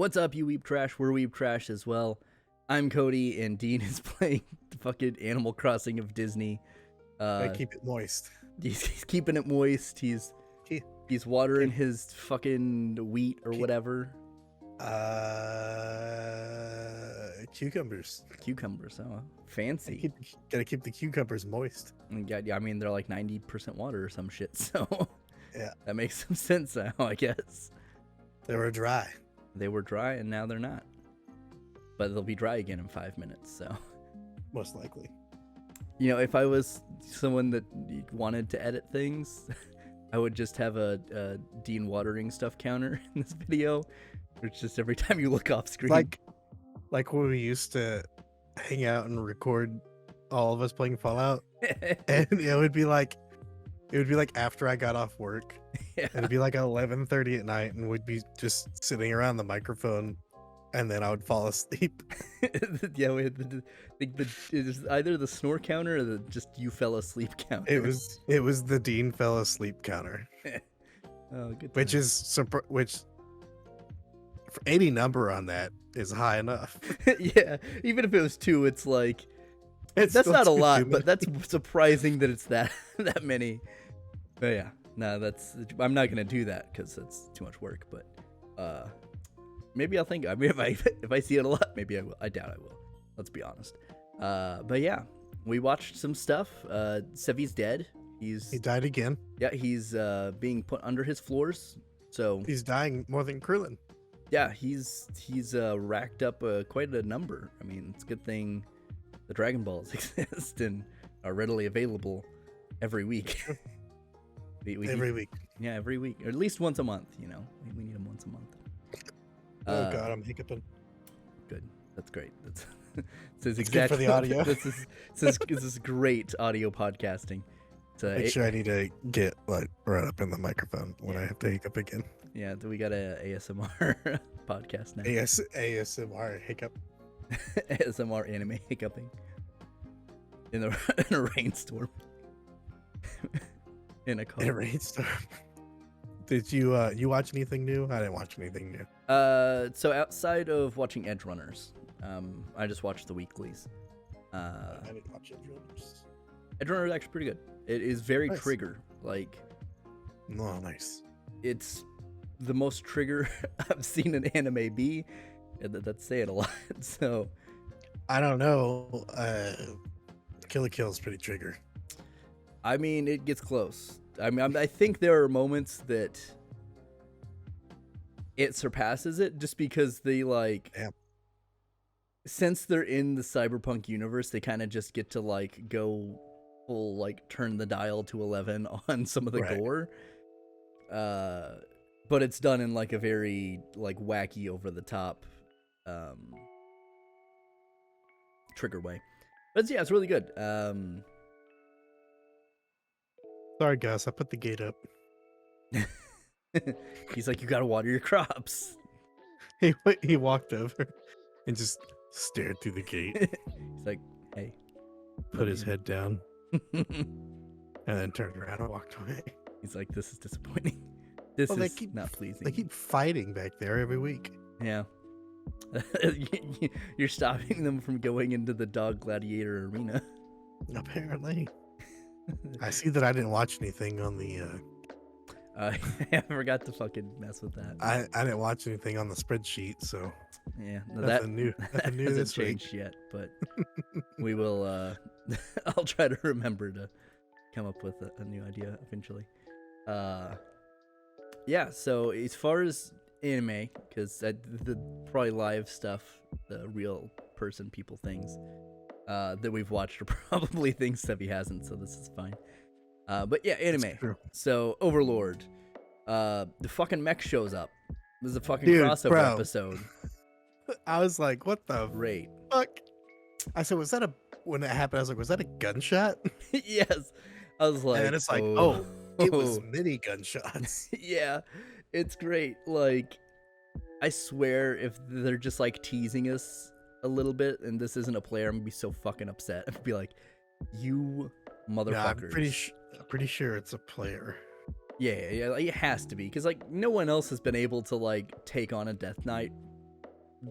What's up, you Weeb Trash? We're Weeb Trash as well. I'm Cody, and Dean is playing the fucking Animal Crossing of Disney. Gotta keep it moist. He's keeping it moist. He's watering his fucking wheat or whatever. Cucumbers. Cucumbers, oh, fancy. Gotta keep the cucumbers moist. Yeah, I mean, they're like 90% water or some shit, so yeah, that makes some sense now, I guess. They were dry. They were dry, and now they're not. But they'll be dry again in 5 minutes, so. Most likely. You know, if I was someone that wanted to edit things, I would just have a Dean watering stuff counter in this video. It's just every time you look off screen. Like when we used to hang out and record all of us playing Fallout. And it would be like after I got off work. Yeah. It'd be like 11:30 at night, and we'd be just sitting around the microphone, and then I would fall asleep. Yeah, we had it was either the snore counter or just you fell asleep counter. It was the Dean fell asleep counter. Oh, good. Which for any number on that is high enough. Yeah, even if it was 2, it's like that's not a lot, but that's surprising that it's that many. But yeah, no, I'm not gonna do that because it's too much work. But maybe I'll think. I mean, if I see it a lot, maybe I will. I doubt I will. Let's be honest. But yeah, we watched some stuff. Sevi's dead. He died again. Yeah, he's being put under his floors. So he's dying more than Krillin. Yeah, he's racked up quite a number. I mean, it's a good thing the Dragon Balls exist and are readily available every week. Every week. Yeah, every week. Or at least once a month, you know. We need them once a month. Oh god, I'm hiccuping. Good. That's great. This is good for the audio. This is great audio podcasting. Make sure I need to get right up in the microphone when I have to hiccup again. Yeah, we got a ASMR podcast now. ASMR hiccup. ASMR anime hiccuping in a rainstorm. In a car. In a rainstorm. Did you watch anything new? I didn't watch anything new. So outside of watching Edge Runners, I just watched the weeklies. I didn't watch Edge Runners. Edge Runners is actually pretty good. It is very nice. trigger like. Oh, nice. It's the most trigger I've seen an anime be. That's saying a lot. So I don't know. Kill la Kill is pretty trigger. I mean, it gets close. I mean, I think there are moments that it surpasses it just because they like. Damn. Since they're in the cyberpunk universe, they kind of just get to like go full like turn the dial to 11 on some of the gore. But it's done in like a very like wacky over the top trigger way. But yeah, it's really good. Sorry guys, I put the gate up. He's like, you gotta water your crops. He walked over and just stared through the gate. He's like, hey. Put his head down. And then turned around and walked away. He's like, this is disappointing. This is not pleasing. They keep fighting back there every week. Yeah. You're stopping them from going into the dog gladiator arena. Apparently. I see that I didn't watch anything on the... I forgot to fucking mess with that. I didn't watch anything on the spreadsheet, so... Yeah, no, nothing new hasn't changed yet, but we will... I'll try to remember to come up with a new idea eventually. Yeah, so as far as anime, because the probably live stuff, the real person people things that we've watched are probably things Sevi hasn't, so this is fine. But yeah, anime. So Overlord, the fucking mech shows up. This is a fucking crossover episode. I was like, what the fuck? I said, when it happened, I was like, was that a gunshot? Yes. I was like, and it's like, oh, it was many gunshots. Yeah, it's great. Like, I swear if they're just like teasing us a little bit and this isn't a player, I'm gonna be so fucking upset. I'm gonna be like, you motherfuckers. Yeah, I'm pretty sure it's a player. Yeah, like, it has to be, because like no one else has been able to like take on a Death Knight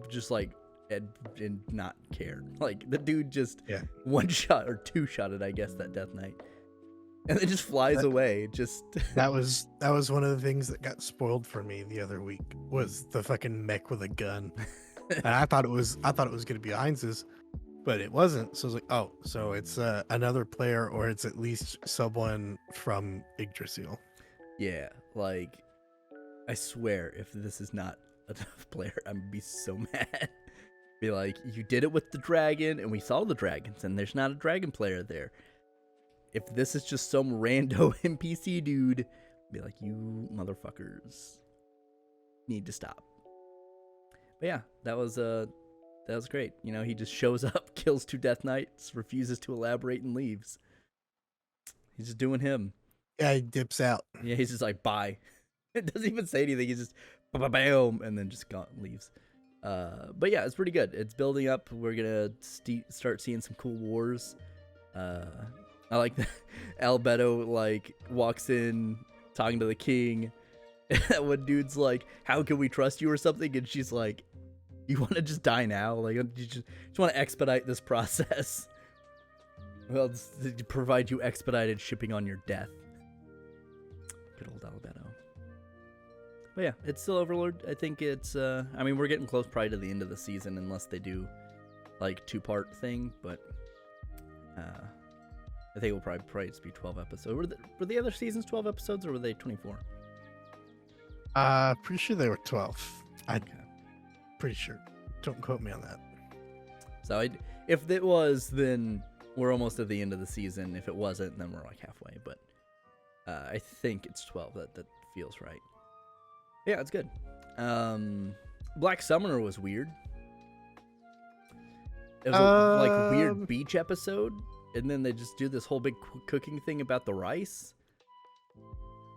just like and not care. Like the dude just Yeah. one shot or two shotted, I guess, that Death Knight, and then just flies away. Just that was one of the things that got spoiled for me the other week was the fucking mech with a gun, and I thought it was gonna be Heinz's, but it wasn't. So I was like, oh, so it's another player, or it's at least someone from Yggdrasil. yeah, like I swear, if this is not a tough player, I'm gonna be so mad. Be like, you did it with the dragon, and we saw the dragons, and there's not a dragon player there. If this is just some rando NPC dude, be like, you motherfuckers need to stop. But yeah, that was great. You know, he just shows up, kills 2 Death Knights, refuses to elaborate, and leaves. He's just doing him. Yeah, he dips out. Yeah, he's just like, bye. It doesn't even say anything. He's just bam, and then just leaves. But yeah, it's pretty good. It's building up. We're gonna start seeing some cool wars. I like that Albedo like walks in talking to the king. And when dude's like, "How can we trust you?" or something, and she's like, "You want to just die now? Like, you just want to expedite this process? Well, to provide you expedited shipping on your death." Good old Albedo. But yeah, it's still Overlord. I think it's, I mean, we're getting close probably to the end of the season unless they do, like, 2-part thing, but, I think it will probably just be 12 episodes. Were the other seasons 12 episodes, or were they 24? Pretty sure they were 12. I'm pretty sure. Don't quote me on that. So, if it was, then we're almost at the end of the season. If it wasn't, then we're, like, halfway, but, I think it's 12. That feels right. Yeah, it's good. Black Summoner was weird. It was like a weird beach episode, and then they just do this whole big cooking thing about the rice.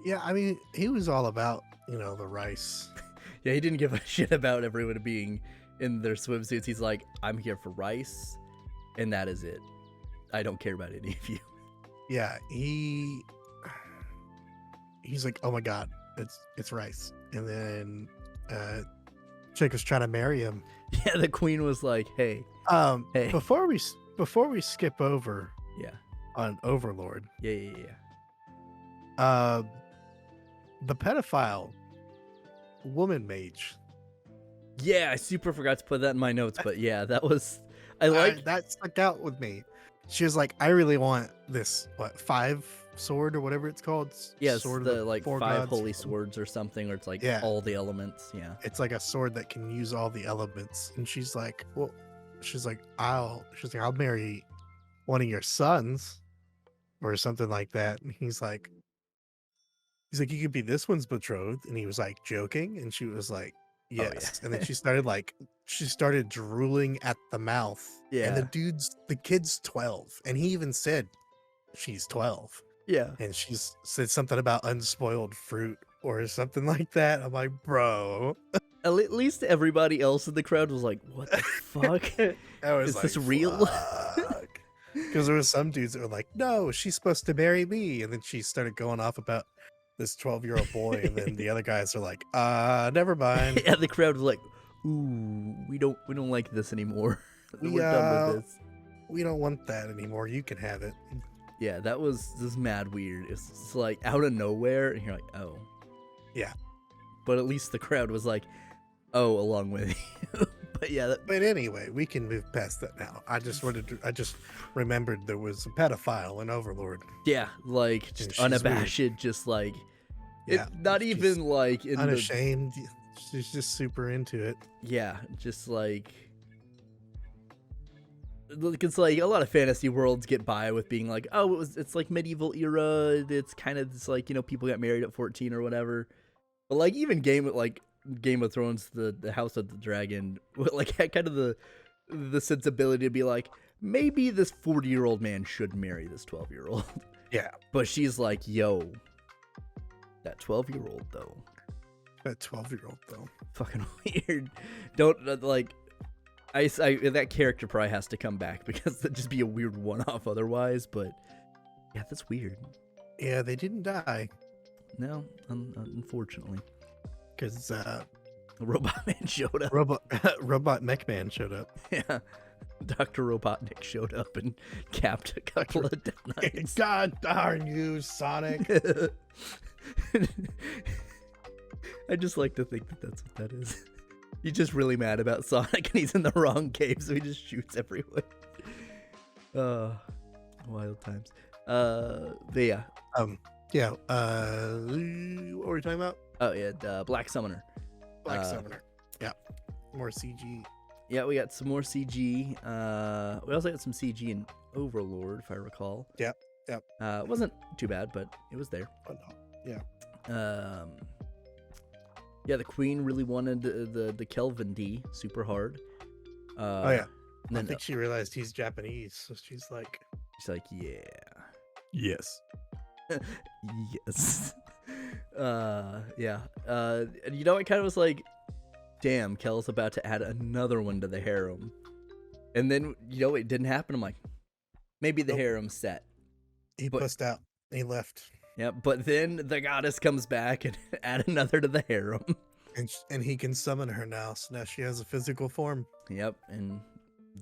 Yeah, I mean, he was all about, the rice. Yeah, he didn't give a shit about everyone being in their swimsuits. He's like, I'm here for rice, and that is it. I don't care about any of you. Yeah, he's like, oh my god, it's rice. And then chick was trying to marry him. Yeah, the queen was like, hey. Hey. Before we skip over on Overlord. Yeah. The pedophile woman mage. Yeah, I super forgot to put that in my notes, but yeah, that was that stuck out with me. She was like, I really want this 5 sword or whatever it's called. Yeah, sword the like 5 gods. holy swords or something, or it's like all the elements. Yeah, it's like a sword that can use all the elements. And she's like, I'll marry one of your sons or something like that. And he's like, you could be this one's betrothed. And he was like joking, and she was like, yes. Oh, yeah. And then she started drooling at the mouth. Yeah. And the kid's 12, and he even said she's 12. Yeah. And she said something about unspoiled fruit or something like that. I'm like, bro. At least everybody else in the crowd was like, what the fuck? Is this real? Because there was some dudes that were like, no, she's supposed to marry me. And then she started going off about this 12-year-old boy. And then the other guys are like, never mind. Yeah, the crowd was like, ooh, we don't like this anymore. We're done with this. We don't want that anymore. You can have it. Yeah, this is mad weird. It's just like out of nowhere, and you're like, oh. Yeah. But at least the crowd was like, oh, along with you. But yeah. But anyway, we can move past that now. I just remembered there was a pedophile in Overlord. Yeah, like just unabashed, weird. Just like, not even like in unashamed. She's just super into it. Yeah, just like. It's like a lot of fantasy worlds get by with being like, oh, it's like medieval era. It's kind of just like, people got married at 14 or whatever. But like even Game of Thrones, the House of the Dragon, like had kind of the sensibility to be like, maybe this 40-year-old man should marry this 12-year-old. Yeah. But she's like, yo, that 12-year-old though. That 12-year-old though. Fucking weird. Don't like. That character probably has to come back because that'd just be a weird one-off otherwise, but yeah, that's weird. Yeah, they didn't die. No, unfortunately. Because Robot Man showed up. Robot Mech Man showed up. Yeah. Dr. Robotnik showed up and capped a couple of Death Knights. God darn you, Sonic. I just like to think that that's what that is. He's just really mad about Sonic and he's in the wrong cave, so he just shoots everywhere. Wild times. But yeah. Yeah. What were we talking about? Oh yeah, Black Summoner. Black Summoner. Yeah. More CG. Yeah, we got some more CG. We also got some CG in Overlord, if I recall. Yep. It wasn't too bad, but it was there. Oh, no. Yeah. Yeah, the Queen really wanted the Kelvin D super hard. Oh yeah. And then I think she realized he's Japanese, so she's like, yeah. yes. Yes. Yeah. And you know, it kind of was like, damn, Kel's about to add another one to the harem. And then, you know, it didn't happen. I'm like, maybe the harem's set. He pussed out. He left. Yeah, but then the goddess comes back and add another to the harem. And he can summon her now, so now she has a physical form. Yep, and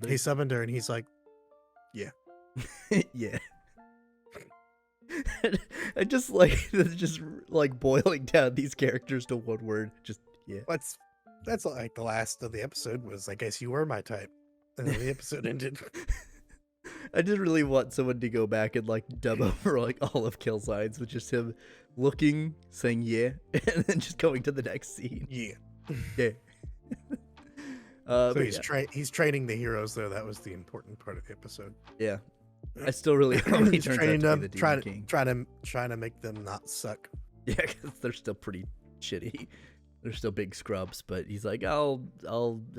he summoned her, and he's like, yeah. Yeah. I just like boiling down these characters to one word. Just, yeah. That's like the last of the episode was, I guess you were my type. And then the episode ended. I just really want someone to go back and like dub over like all of Kill Signs with just him looking, saying yeah, and then just going to the next scene. Yeah. Yeah. So he's training the heroes though. That was the important part of the episode. Yeah. I still really hope he turns out to be the Demon King. Trying to make them not suck. Yeah, because they're still pretty shitty. They're still big scrubs, but he's like, I'll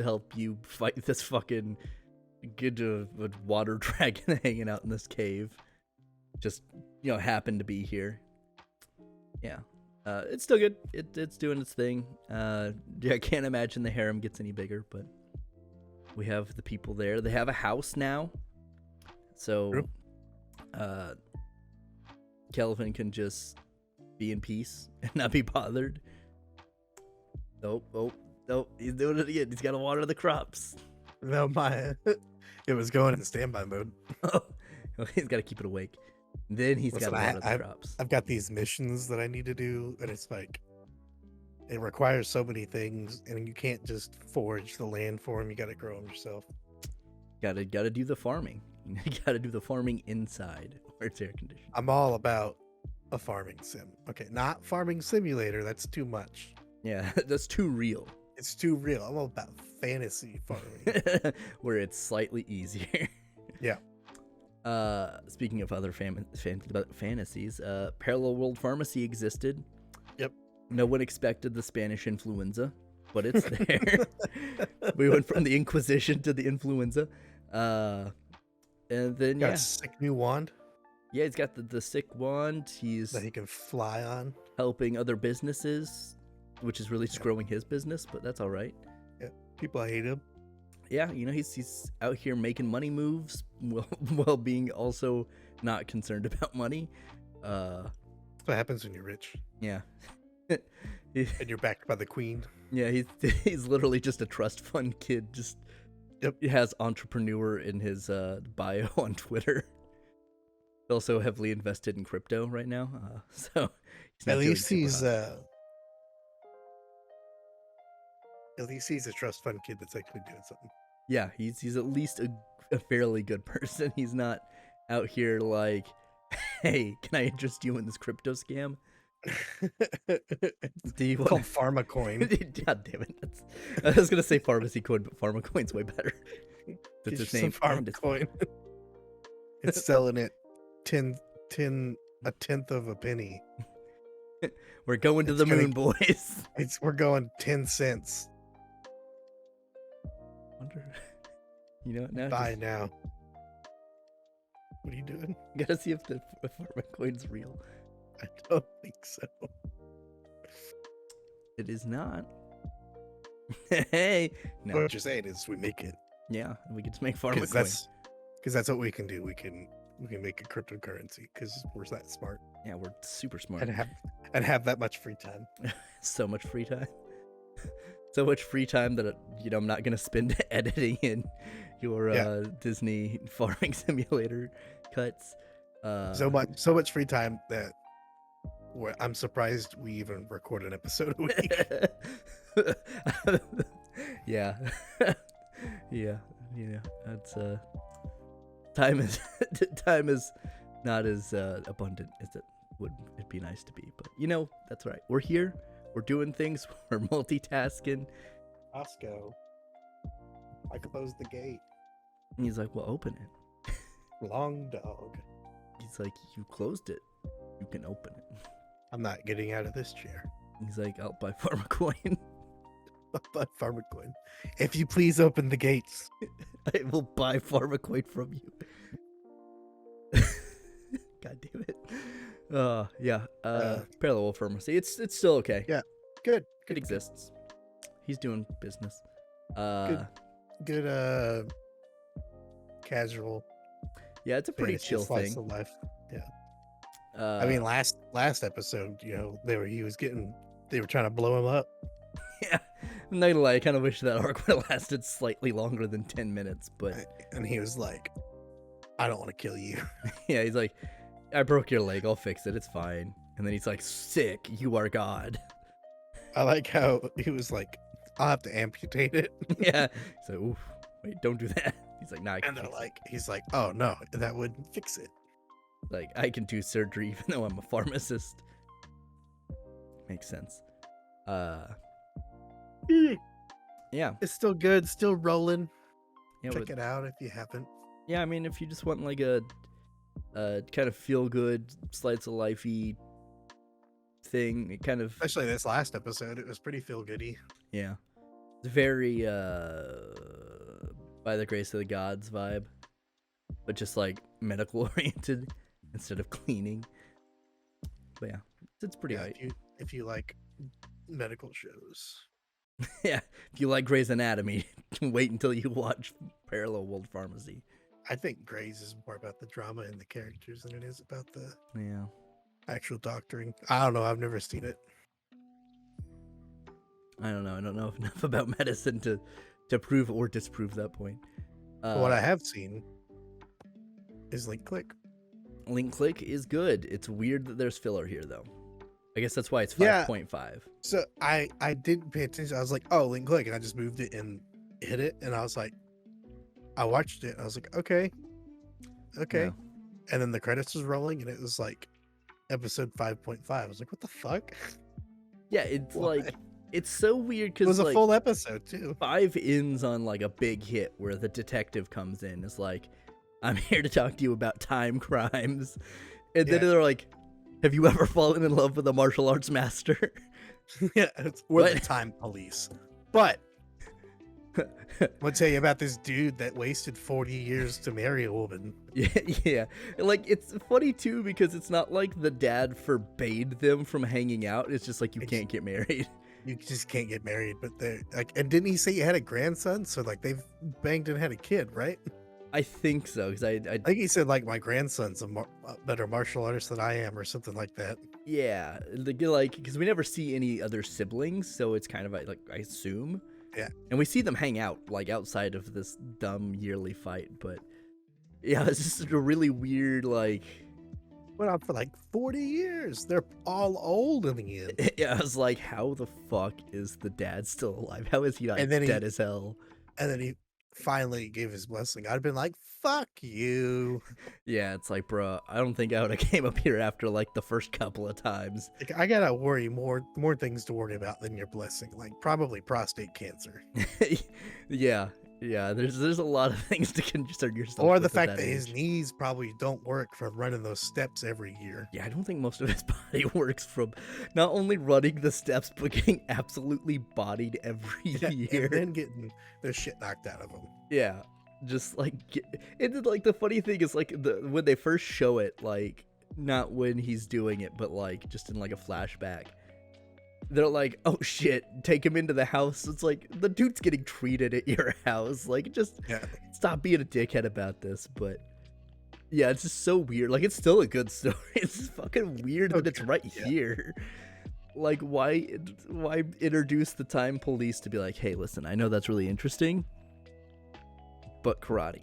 help you fight this fucking good water dragon hanging out in this cave. Just, you know, happened to be here. Yeah. It's still good. It's doing its thing. Yeah, I can't imagine the harem gets any bigger, but we have the people there. They have a house now. So Kelvin can just be in peace and not be bothered. Nope, he's doing it again. He's got to water the crops. No, it was going in standby mode. He's got to keep it awake. Then he's got to water the crops. I've got these missions that I need to do, and it's like, it requires so many things, and you can't just forage the land for them. You got to grow them yourself. Got to do the farming. You got to do the farming inside where it's air conditioned. I'm all about a farming sim. Okay, not farming simulator. That's too much. Yeah, that's too real. It's too real. I'm all about fantasy farming. Where it's slightly easier. Yeah. Speaking of other fantasies, Parallel World Pharmacy existed. Yep. No one expected the Spanish influenza, but it's there. We went from the Inquisition to the influenza. And then, got a sick new wand. Yeah, he's got the sick wand. He's that he can fly on. Helping other businesses, which is really screwing his business, but that's all right. Yeah, people hate him. Yeah, you know, he's out here making money moves while being also not concerned about money. That's what happens when you're rich. Yeah. And you're backed by the queen. Yeah, he's literally just a trust fund kid. Just he has entrepreneur in his bio on Twitter. He's also heavily invested in crypto right now. So at least he's a trust fund kid that's actually doing something. Yeah, he's at least a fairly good person. He's not out here like, hey, can I interest you in this crypto scam? Do you called PharmaCoin? God damn it! I was gonna say pharmacy coin, but PharmaCoin's way better. That's its name. PharmaCoin. It's selling it 1/10 of a penny. We're going to the moon, boys. We're going 10 cents. Wonder, you know what? Now buy now. What are you doing? Gotta see if the PharmaCoin's real. I don't think so. It is not. Hey, no. What you're saying is we make it. Yeah, we get to make PharmaCoin. Because that's what we can do. We can make a cryptocurrency because we're that smart. Yeah, we're super smart. And have that much free time. So much free time. so much free time that I'm not gonna spend editing in your Disney farming simulator cuts. So much free time that I'm surprised we even record an episode a week. Yeah. Yeah. That's time is not as abundant as it would be nice to be, but that's right. We're here. We're doing things. We're multitasking. Osco, I closed the gate. And he's like, well, open it. Long dog. He's like, you closed it. You can open it. I'm not getting out of this chair. He's like, I'll buy Pharmacoin. I'll buy Pharmacoin. If you please open the gates. I will buy Pharmacoin from you. God damn it. Parallel Pharmacy. It's still okay. Yeah. Good. It exists. He's doing business. Good casual. Yeah, it's a pretty chill thing. Of life. Yeah. I mean, last episode, they were trying to blow him up. Yeah. I'm not gonna lie, I kind of wish that arc would have lasted slightly longer than 10 minutes, but and he was like, I don't want to kill you. Yeah, he's like, I broke your leg, I'll fix it, it's fine. And then he's like, sick, you are God. I like how he was like, I'll have to amputate it. Yeah. He's like, oof, wait, don't do that. He's like, nah, I can fix it. He's like, oh no, that wouldn't fix it. Like, I can do surgery even though I'm a pharmacist. Makes sense. Yeah. It's still good, still rolling. Yeah, check it out if you haven't. Yeah, I mean, if you just want like a kind of feel good, slice of lifey thing, it kind of, especially this last episode, it was pretty feel goody. Yeah, it's very by the grace of the gods vibe, but just like medical oriented instead of cleaning. But yeah, it's pretty hype. If you like medical shows. Yeah, if you like Grey's Anatomy, wait until you watch Parallel World Pharmacy. I think Grey's is more about the drama and the characters than it is about the actual doctoring. I don't know. I've never seen it. I don't know. I don't know enough about medicine to prove or disprove that point. What I have seen is Link Click. Link Click is good. It's weird that there's filler here, though. I guess that's why it's 5.5. So I didn't pay attention. I was like, oh, Link Click, and I just moved it and hit it, and I was like, I watched it, and I was like, okay. Yeah. And then the credits was rolling, and it was like episode 5.5. I was like, what the fuck? Yeah, it's like, it's so weird because it was a full episode too. 5 ends on like a big hit where the detective comes in. It's like, I'm here to talk to you about time crimes, and then they're like, have you ever fallen in love with a martial arts master? Yeah, we're the time police. But I'll tell you about this dude that wasted 40 years to marry a woman. Yeah. Like, it's funny too because it's not like the dad forbade them from hanging out. It's just like, you can't get married. You just can't get married. But they're like, and didn't he say he had a grandson? So like, they've banged and had a kid, right? I think so, because I think he said like, my grandson's a better martial artist than I am, or something like that. Yeah, like because we never see any other siblings, so it's kind of like, I assume. Yeah, and we see them hang out like outside of this dumb yearly fight, but yeah, it's just a really weird like. Went on for like 40 years. They're all old in the end. Yeah, I was like, how the fuck is the dad still alive? How is he not dead as hell? And then he finally gave his blessing. I'd been like, fuck you. Yeah, it's like, bro, I don't think I would have came up here after like the first couple of times. Like, I gotta worry more things to worry about than your blessing, like probably prostate cancer. Yeah, there's a lot of things to concern yourself or with the fact that age. his knees probably don't work from running those steps every year. Yeah, I don't think most of his body works from not only running the steps but getting absolutely bodied every year and then getting the shit knocked out of him. Yeah, just like and like the funny thing is like when they first show it, like not when he's doing it but like just in like a flashback, they're like, oh shit, take him into the house. It's like, the dude's getting treated at your house. Like, just stop being a dickhead about this. But yeah, it's just so weird. Like, it's still a good story. It's just fucking weird that it's right here. Like, why introduce the time police to be like, hey, listen, I know that's really interesting, but karate.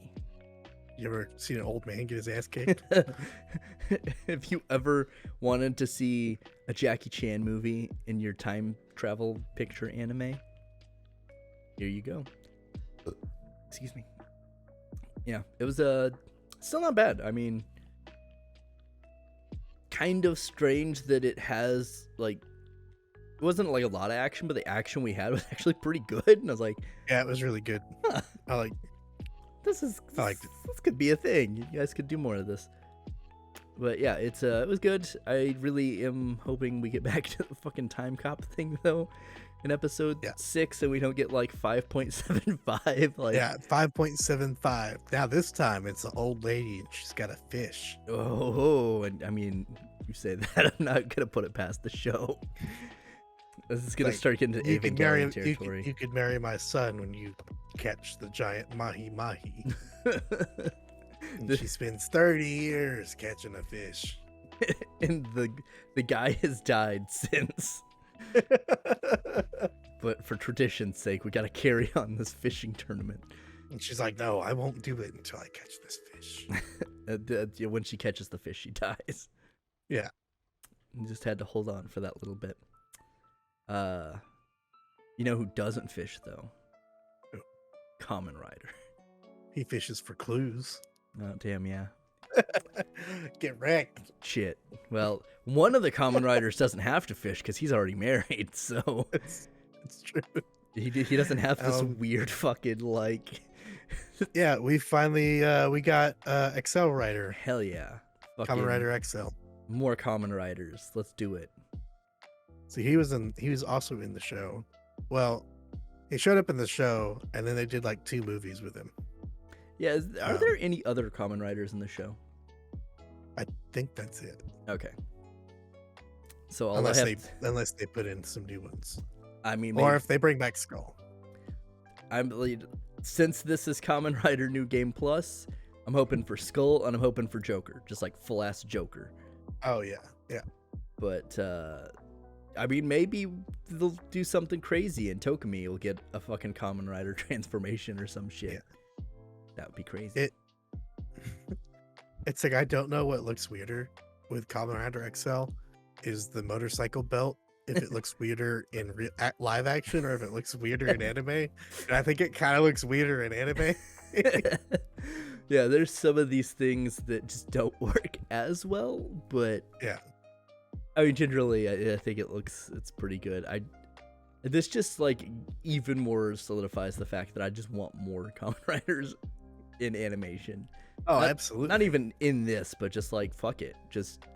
You ever seen an old man get his ass kicked? If you ever wanted to see a Jackie Chan movie in your time travel picture anime, here you go. Excuse me. Yeah, it was still not bad. I mean, kind of strange that it has like, it wasn't like a lot of action, but the action we had was actually pretty good. And I was like, yeah, it was really good. Huh, I like. this could be a thing. You guys could do more of this. But yeah, it was good. I really am hoping we get back to the fucking time cop thing though, in episode 6, and we don't get like 5.75. Like, yeah, 5.75. Now this time it's an old lady and she's got a fish. Oh, and I mean, you say that, I'm not gonna put it past the show. This is gonna start getting into Evangelion territory. You could marry my son when you catch the giant mahi mahi. And she spends 30 years catching a fish. And the guy has died since. But for tradition's sake, we gotta carry on this fishing tournament. And she's like, no, I won't do it until I catch this fish. When she catches the fish, she dies. Yeah. You just had to hold on for that little bit. You know who doesn't fish though? Who? Kamen Rider. He fishes for clues. Oh damn, yeah. Get wrecked. Shit. Well, one of the Kamen Riders doesn't have to fish because he's already married, so it's true. He doesn't have this weird fucking like. Yeah, we finally we got Excel Rider. Hell yeah. Kamen Rider XL. More Kamen Riders. Let's do it. See, he was also in the show. Well, he showed up in the show, and then they did like 2 movies with him. Yeah, are there any other Kamen Riders in the show? I think that's it. Okay. So unless they put in some new ones. I mean, or if they bring back Skull. Since this is Kamen Rider New Game Plus, I'm hoping for Skull and I'm hoping for Joker, just like full ass Joker. Oh yeah, yeah. But I mean, maybe they'll do something crazy and Tokumi will get a fucking Kamen Rider transformation or some shit. Yeah. That would be crazy. It's like, I don't know what looks weirder with Kamen Rider XL is the motorcycle belt. If it looks weirder in live action or if it looks weirder in anime. And I think it kind of looks weirder in anime. Yeah, there's some of these things that just don't work as well, but yeah. I mean, generally, I think it's pretty good. This just like even more solidifies the fact that I just want more Kamen Riders in animation. Oh, absolutely. Not even in this, but just like, fuck it. Just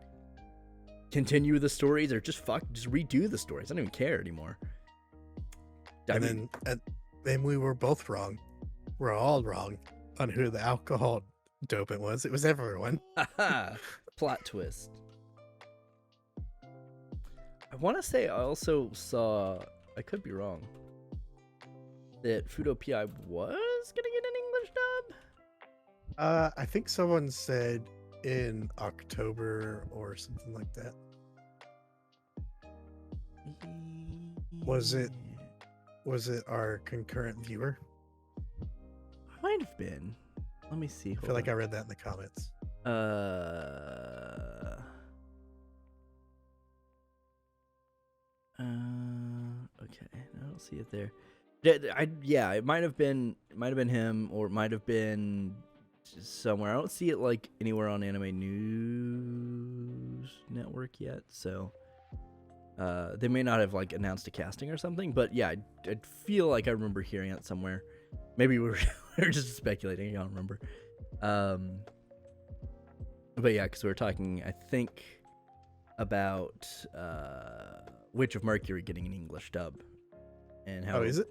continue the stories or just redo the stories. I don't even care anymore. And then we were both wrong. We're all wrong on who the alcohol dopant was. It was everyone. Plot twist. I want to say I also saw, I could be wrong, that Fudo PI was going to get an English dub? I think someone said in October or something like that. Was it our concurrent viewer? Might have been. Let me see. I feel like I read that in the comments. Okay, I don't see it there. Yeah, it might have been him, or it might have been somewhere. I don't see it like anywhere on Anime News Network yet, so they may not have like announced a casting or something. But yeah, I feel like I remember hearing it somewhere. Maybe we were just speculating. I don't remember. But yeah, because we were talking, I think, about Witch of Mercury getting an English dub, and how. Oh, is it?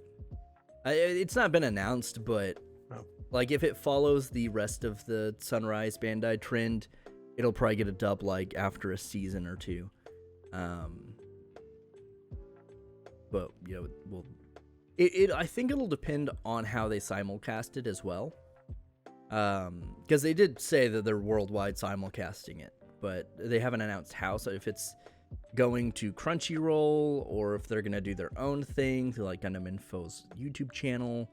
It's not been announced, but like if it follows the rest of the Sunrise Bandai trend, it'll probably get a dub like after a season or two. But you know, I think it'll depend on how they simulcast it as well. Because they did say that they're worldwide simulcasting it, but they haven't announced how. So if it's going to Crunchyroll or if they're gonna do their own thing through like Gundam Info's YouTube channel,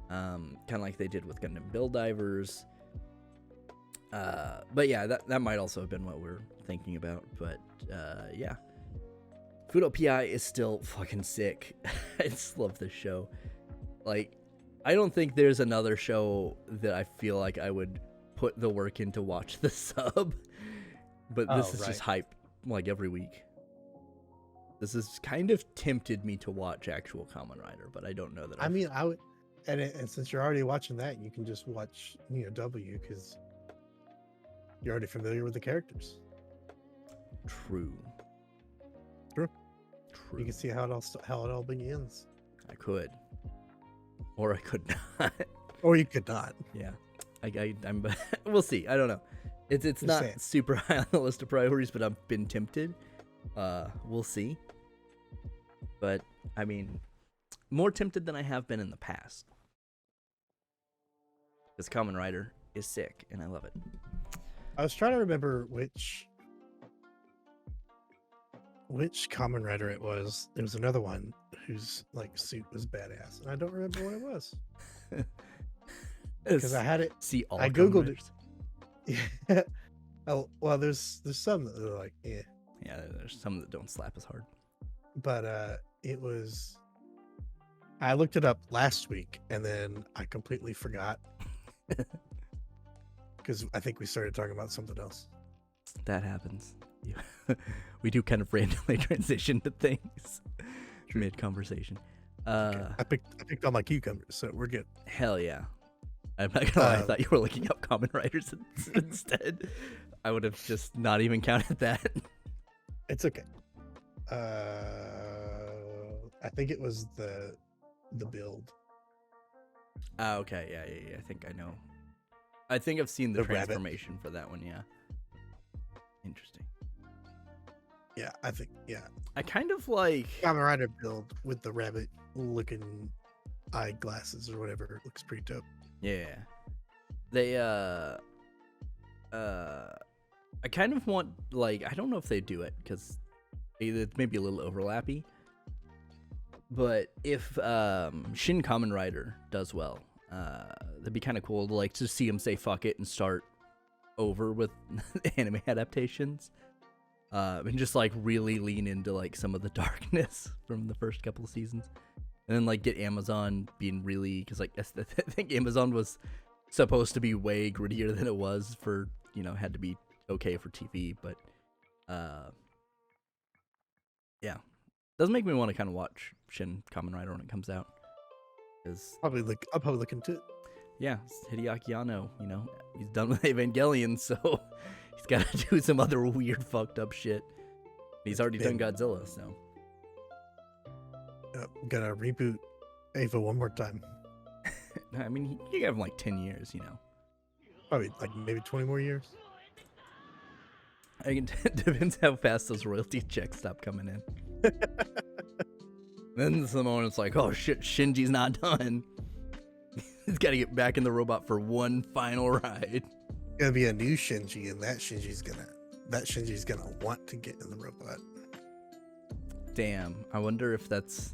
kind of like they did with Gundam Build Divers. But yeah, that might also have been what we're thinking about. But yeah, Fudo PI is still fucking sick. I just love this show. Like, I don't think there's another show that I feel like I would put the work in to watch the sub. But this is just hype, like, every week. This has kind of tempted me to watch actual Kamen Rider, but I don't know that. I mean, I would, and since you're already watching that, you can just watch W because you're already familiar with the characters. True. You can see how it all begins. I could, or I could not. Or you could not. Yeah, I'm. We'll see. I don't know. It's just not super high on the list of priorities, but I've been tempted. We'll see. But I mean, more tempted than I have been in the past. Because Kamen Rider is sick, and I love it. I was trying to remember which Kamen Rider it was. There was another one whose like suit was badass, and I don't remember what it was. Because I had it. See all. I googled it. Yeah. Oh well, there's some that are like, yeah. Yeah, there's some that don't slap as hard. But it was. I looked it up last week, and then I completely forgot. Because I think we started talking about something else. That happens. We do kind of randomly transition to things mid-conversation. Okay. I picked all my cucumbers, so we're good. Hell yeah. I'm not gonna lie, I thought you were looking up Kamen Riders instead. I would have just not even counted that. It's okay. I think it was the build. Oh, okay. Yeah. I think I know. I think I've seen the transformation rabbit for that one, yeah. Interesting. Yeah, I think, yeah. I kind of like... Kamen Rider build with the rabbit looking eyeglasses or whatever. It looks pretty dope. Yeah. They, I kind of want, like, I don't know if they do it, because it may be a little overlappy. But if Shin Kamen Rider does well, that'd be kind of cool to like to see him say fuck it and start over with anime adaptations, and just like really lean into like some of the darkness from the first couple of seasons, and then like get Amazon being really, because like I think Amazon was supposed to be way grittier than it was for, had to be okay for TV, but yeah. Does make me want to kind of watch Shin Kamen Rider when it comes out. I'll probably look into it. Yeah, it's Hideaki Anno, he's done with Evangelion, so he's got to do some other weird, fucked up shit. He's already done Godzilla, so. Gotta reboot Ava one more time. I mean, you have him like 10 years, Probably like maybe 20 more years. I think it depends how fast those royalty checks stop coming in. Then the moment it's like, oh shit, Shinji's not done. He's got to get back in the robot for one final ride. Gonna be a new Shinji, and that Shinji's gonna want to get in the robot. Damn, I wonder if that's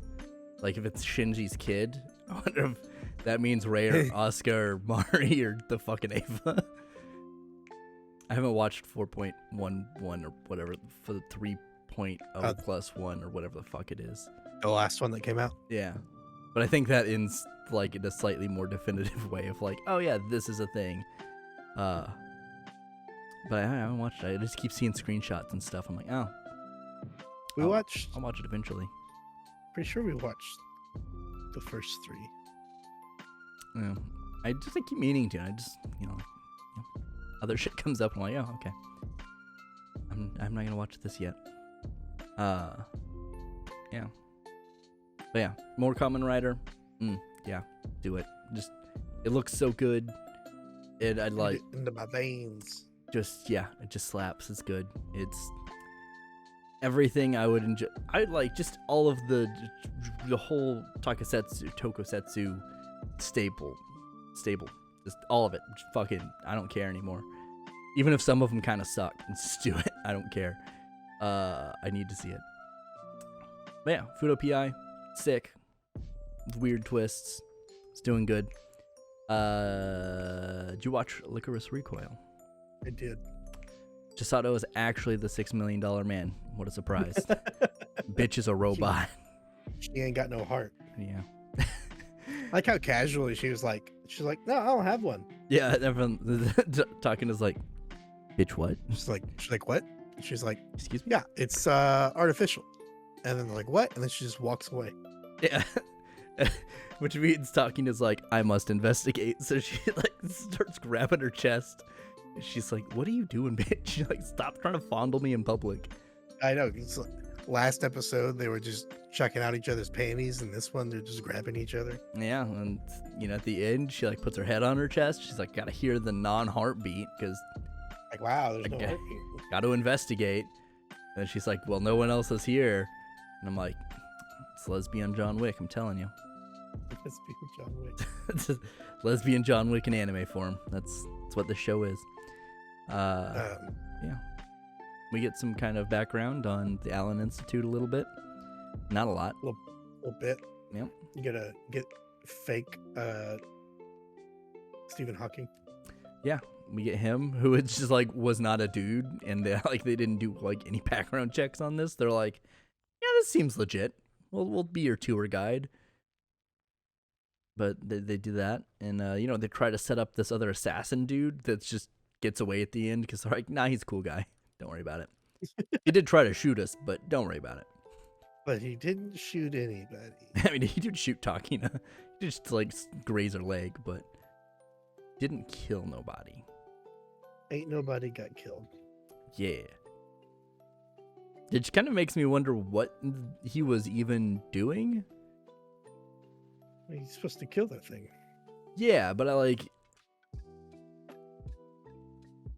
like if it's Shinji's kid. I wonder if that means Rei or Asuka or Mari or the fucking Ava. I haven't watched 4.11 or whatever for the 3.0 plus 1 or whatever the fuck it is. The last one that came out? Yeah. But I think that ends like in a slightly more definitive way of like, oh yeah, this is a thing. But I haven't watched it. I just keep seeing screenshots and stuff. I'm like, oh. I'll watch it eventually. Pretty sure we watched the first 3. Yeah. I keep meaning to. I just, other shit comes up and I'm like, oh, okay. I'm not gonna watch this yet. Yeah. But yeah, more Kamen Rider. Yeah, do it. It looks so good. I'd like into my veins. It just slaps. It's good. It's everything I would enjoy. I'd like just all of the whole tokusatsu stable. Just all of it. Just fucking, I don't care anymore. Even if some of them kind of suck, just do it. I don't care. I need to see it. But yeah, Fudo PI, sick. Weird twists. It's doing good. Did you watch Licorice Recoil? I did. Chisato is actually the $6 million man. What a surprise. Bitch is a robot. She ain't got no heart. Yeah. I like how casually she's like, no, I don't have one. Yeah, everyone talking is like, bitch, what? She's like, what? She's like, excuse me? Yeah, it's artificial. And then they're like, what? And then she just walks away. Yeah. Which means talking is like, I must investigate. So she like starts grabbing her chest. She's like, what are you doing, bitch? She's like, stop trying to fondle me in public. I know. It's like, last episode, they were just checking out each other's panties. And this one, they're just grabbing each other. Yeah. And, you know, at the end, she like puts her head on her chest. She's like, gotta hear the non-heartbeat because like, wow, there's no heartbeat. Gotta investigate. And she's like, well, no one else is here. And I'm like, it's lesbian John Wick, I'm telling you. Lesbian John Wick. It's lesbian John Wick in anime form. That's what the show is. Yeah. We get some kind of background on the Allen Institute a little bit. Not a lot. A little bit. Yep. You gotta get fake Stephen Hawking. Yeah. We get him, who is just like was not a dude, and they didn't do like any background checks on this. They're like, yeah, this seems legit. We'll be your tour guide. But they do that, and you know, they try to set up this other assassin dude that just gets away at the end because they're like, nah, he's a cool guy. Don't worry about it. He did try to shoot us, but don't worry about it. But he didn't shoot anybody. I mean, he did shoot Takina. He just like graze her leg, but didn't kill nobody. Ain't nobody got killed. Yeah. It kind of makes me wonder what he was even doing. He's supposed to kill that thing. Yeah, but I like...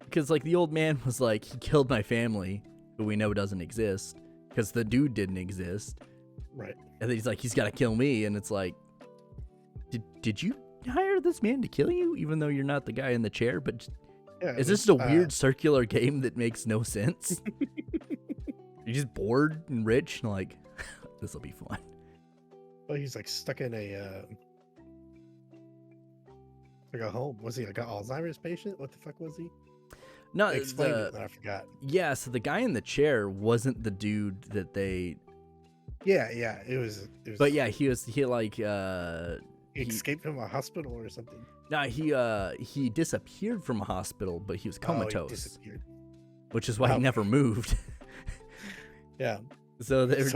Because like the old man was like, he killed my family, who we know doesn't exist, because the dude didn't exist. Right. And then he's like, he's got to kill me, and it's like, did you hire this man to kill you, even though you're not the guy in the chair? But yeah, is this a weird circular game that makes no sense? You're just bored and rich, and like, this will be fun. Well, he's like stuck in a like a home. Was he like an Alzheimer's patient? What the fuck was he? No, explain it. I forgot. Yeah, so the guy in the chair wasn't the dude that they. Yeah, it was. But yeah, he like he escaped from a hospital or something. No, he disappeared from a hospital, but he was comatose. He disappeared. Which is why he never moved. Yeah. So they were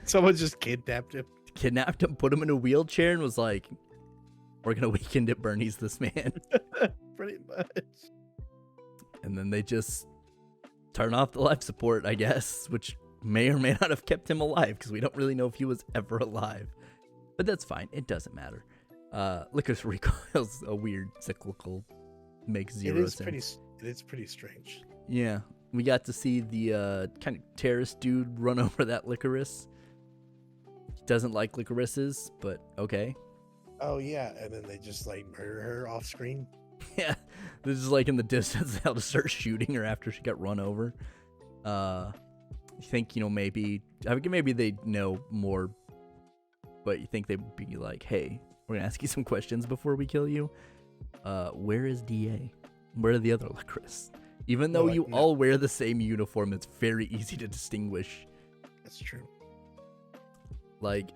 someone just kidnapped him. Kidnapped him, put him in a wheelchair, and was like, "We're gonna weekend at Bernie's this man." Pretty much. And then they just turn off the life support, I guess, which may or may not have kept him alive because we don't really know if he was ever alive. But that's fine. It doesn't matter. Licorice Recoil's a weird cyclical, makes zero sense. It is pretty strange. Yeah, we got to see the kind of terrorist dude run over that licorice. He doesn't like licorices, but okay. Oh yeah, and then they just like murder her off screen. Yeah, this is like in the distance. They'll just start shooting her after she got run over. You think, you know, maybe they know more, but you think they'd be like, hey, we're gonna ask you some questions before we kill you. Where is DA? Where are the other licorice? Even though you all wear the same uniform, it's very easy to distinguish. That's true. Like,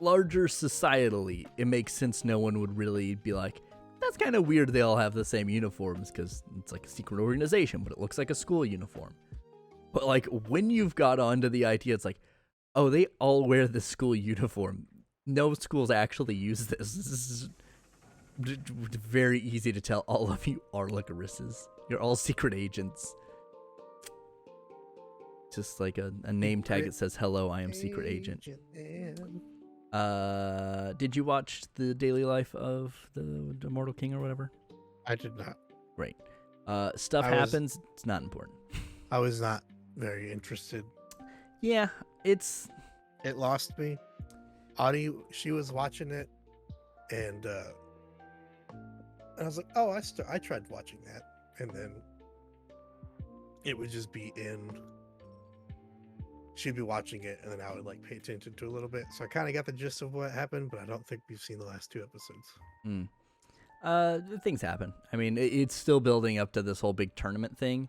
larger societally, it makes sense no one would really be like, that's kind of weird they all have the same uniforms because it's like a secret organization, but it looks like a school uniform. But like, when you've got onto the idea, it's like, oh, they all wear the school uniform. No schools actually use this. This is very easy to tell all of you are licorices. You're all secret agents. Just like a name tag that says, hello, I am secret agent. Did you watch the daily life of the Immortal King or whatever? I did not. Right. Stuff happens. It's not important. I was not very interested. Yeah, it lost me. Audie, she was watching it, and I was like, oh, I tried watching that, and then it would just be in she'd be watching it, and then I would like pay attention to a little bit. So I kind of got the gist of what happened, but I don't think we've seen the last 2 episodes. Things happen. I mean, it's still building up to this whole big tournament thing.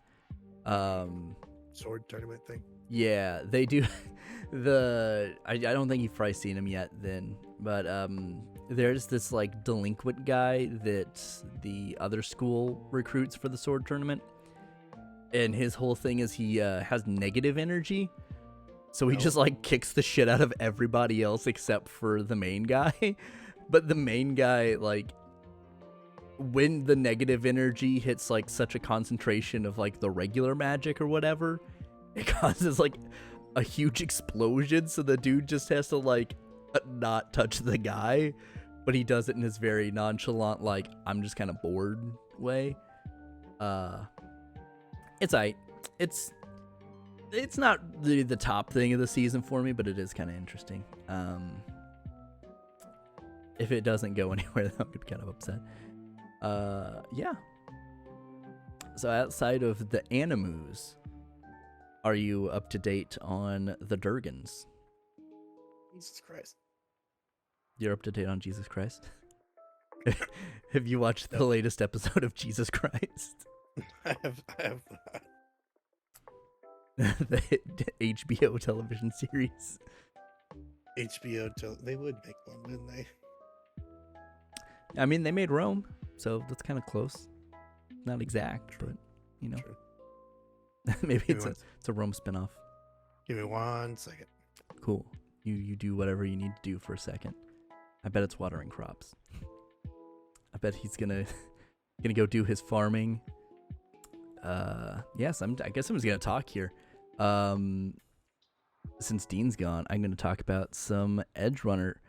Sword tournament thing. Yeah, they do. I don't think you've probably seen him yet then, but there's this like delinquent guy that the other school recruits for the sword tournament, and his whole thing is he has negative energy, so he just like kicks the shit out of everybody else except for the main guy. But the main guy, like, when the negative energy hits like such a concentration of like the regular magic or whatever, it causes like a huge explosion, so the dude just has to like not touch the guy, but he does it in his very nonchalant, like, I'm just kind of bored way. It's not the top thing of the season for me, but it is kind of interesting. If it doesn't go anywhere, I'm kind of upset. Yeah. So outside of the Animus, are you up to date on the Durgans? Jesus Christ. You're up to date on Jesus Christ? Have you watched the latest episode of Jesus Christ? I have not. The HBO television series. They would make one, wouldn't they? I mean, they made Rome, so that's kind of close. Not exact, but, you know. True. Maybe it's a Rome spinoff. Give me 1 second. Cool. You do whatever you need to do for a second. I bet it's watering crops. I bet he's gonna go do his farming. Yes, I guess I'm just gonna talk here. Since Dean's gone, I'm gonna talk about some Edge Runner.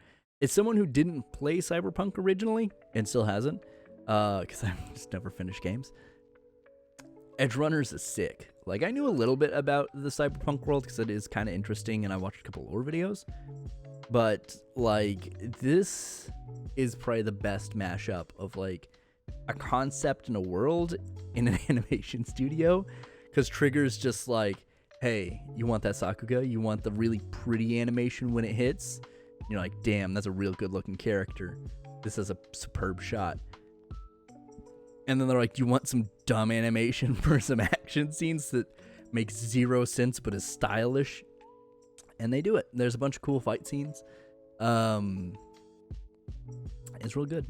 It's someone who didn't play Cyberpunk originally and still hasn't, because I've just never finished games. Edge Runners is sick. Like, I knew a little bit about the Cyberpunk world because it is kind of interesting, and I watched a couple lore videos. But, like, this is probably the best mashup of, like, a concept and a world in an animation studio. Because Trigger's just like, hey, you want that Sakuga? You want the really pretty animation when it hits? And you're like, damn, that's a real good-looking character. This is a superb shot. And then they're like, you want some dumb animation for some action scenes that make zero sense but is stylish? And they do it. There's a bunch of cool fight scenes. It's real good.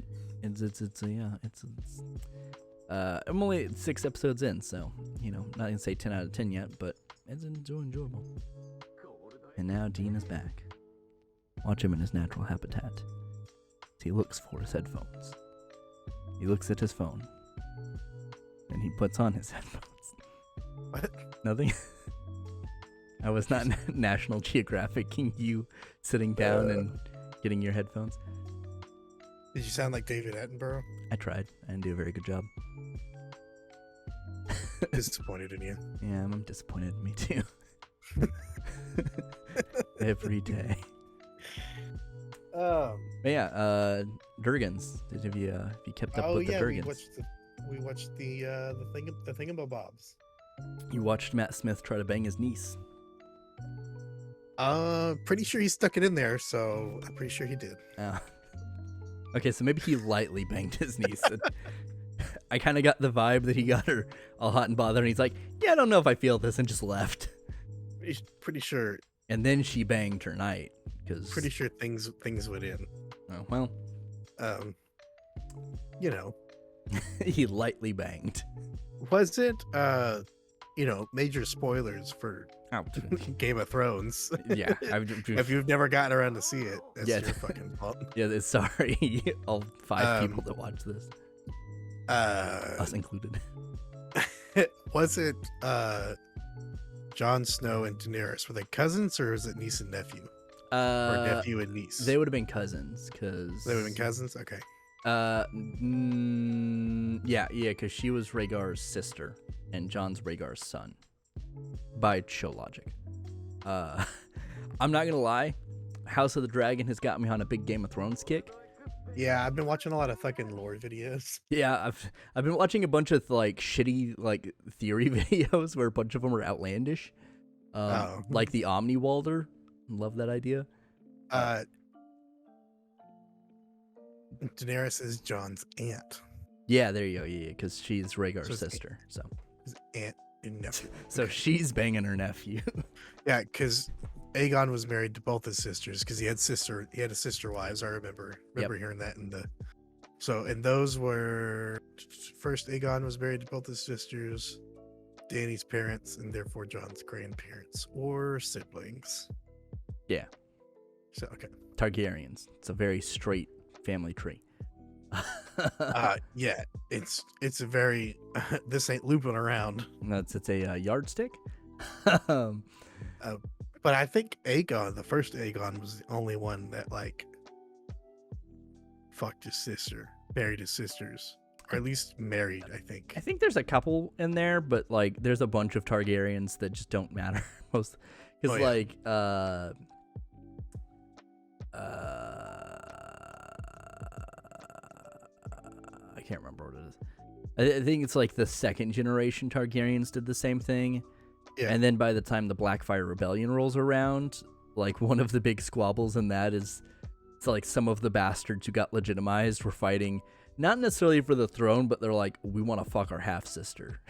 I'm only 6 episodes in, so, you know, not gonna say 10 out of 10 yet, but it's enjoyable. And now Dean is back. Watch him in his natural habitat. He looks for his headphones. He looks at his phone. And he puts on his headphones. What? Nothing? I was not National Geographicing you sitting down and getting your headphones. Did you sound like David Attenborough? I tried. I didn't do a very good job. Disappointed in you. Yeah, I'm disappointed in me too. Every day. But yeah, Durgans. Have you kept up with the Durgans? We watched the thingamabobs. You watched Matt Smith try to bang his niece. Pretty sure he stuck it in there, so I'm pretty sure he did. Okay, so maybe he lightly banged his niece. I kind of got the vibe that he got her all hot and bothered, and he's like, yeah, I don't know if I feel this, and just left. Pretty sure. And then she banged her knight. Pretty sure things went in. Oh, well. You know. He lightly banged. Was it, major spoilers for Game of Thrones? Yeah. If you've never gotten around to see it, that's your fucking fault. Yeah, sorry. All 5 people that watch this. Us included. Was it Jon Snow and Daenerys? Were they cousins, or is it niece and nephew? Or nephew and niece? They would have been cousins, because... They would have been cousins? Okay. Yeah, because she was Rhaegar's sister, and Jon's Rhaegar's son. By show logic. I'm not gonna lie, House of the Dragon has got me on a big Game of Thrones kick. Yeah, I've been watching a lot of fucking lore videos. Yeah, I've been watching a bunch of like shitty like theory videos where a bunch of them are outlandish. Like the Omni Walder. Love that idea. Daenerys is Jon's aunt. Yeah, there you go. Yeah, because she's Rhaegar's sister. So his aunt and nephew. So she's banging her nephew. Yeah, because Aegon was married to both his sisters because he had a sister wives. I remember hearing that in the. So and those were first Aegon was married to both his sisters, Dany's parents, and therefore Jon's grandparents or siblings. Yeah. So okay. Targaryens. It's a very straight family tree. Yeah, it's a very this ain't looping around. It's a yardstick. But I think Aegon, the first Aegon, was the only one that like fucked his sister, married his sisters, or at least married. I think there's a couple in there, but like there's a bunch of Targaryens that just don't matter most, because like I can't remember what it is. I think it's like the second generation Targaryens did the same thing. Yeah. And then by the time the Blackfire Rebellion rolls around, like one of the big squabbles in that is it's like some of the bastards who got legitimized were fighting not necessarily for the throne, but they're like, we want to fuck our half sister.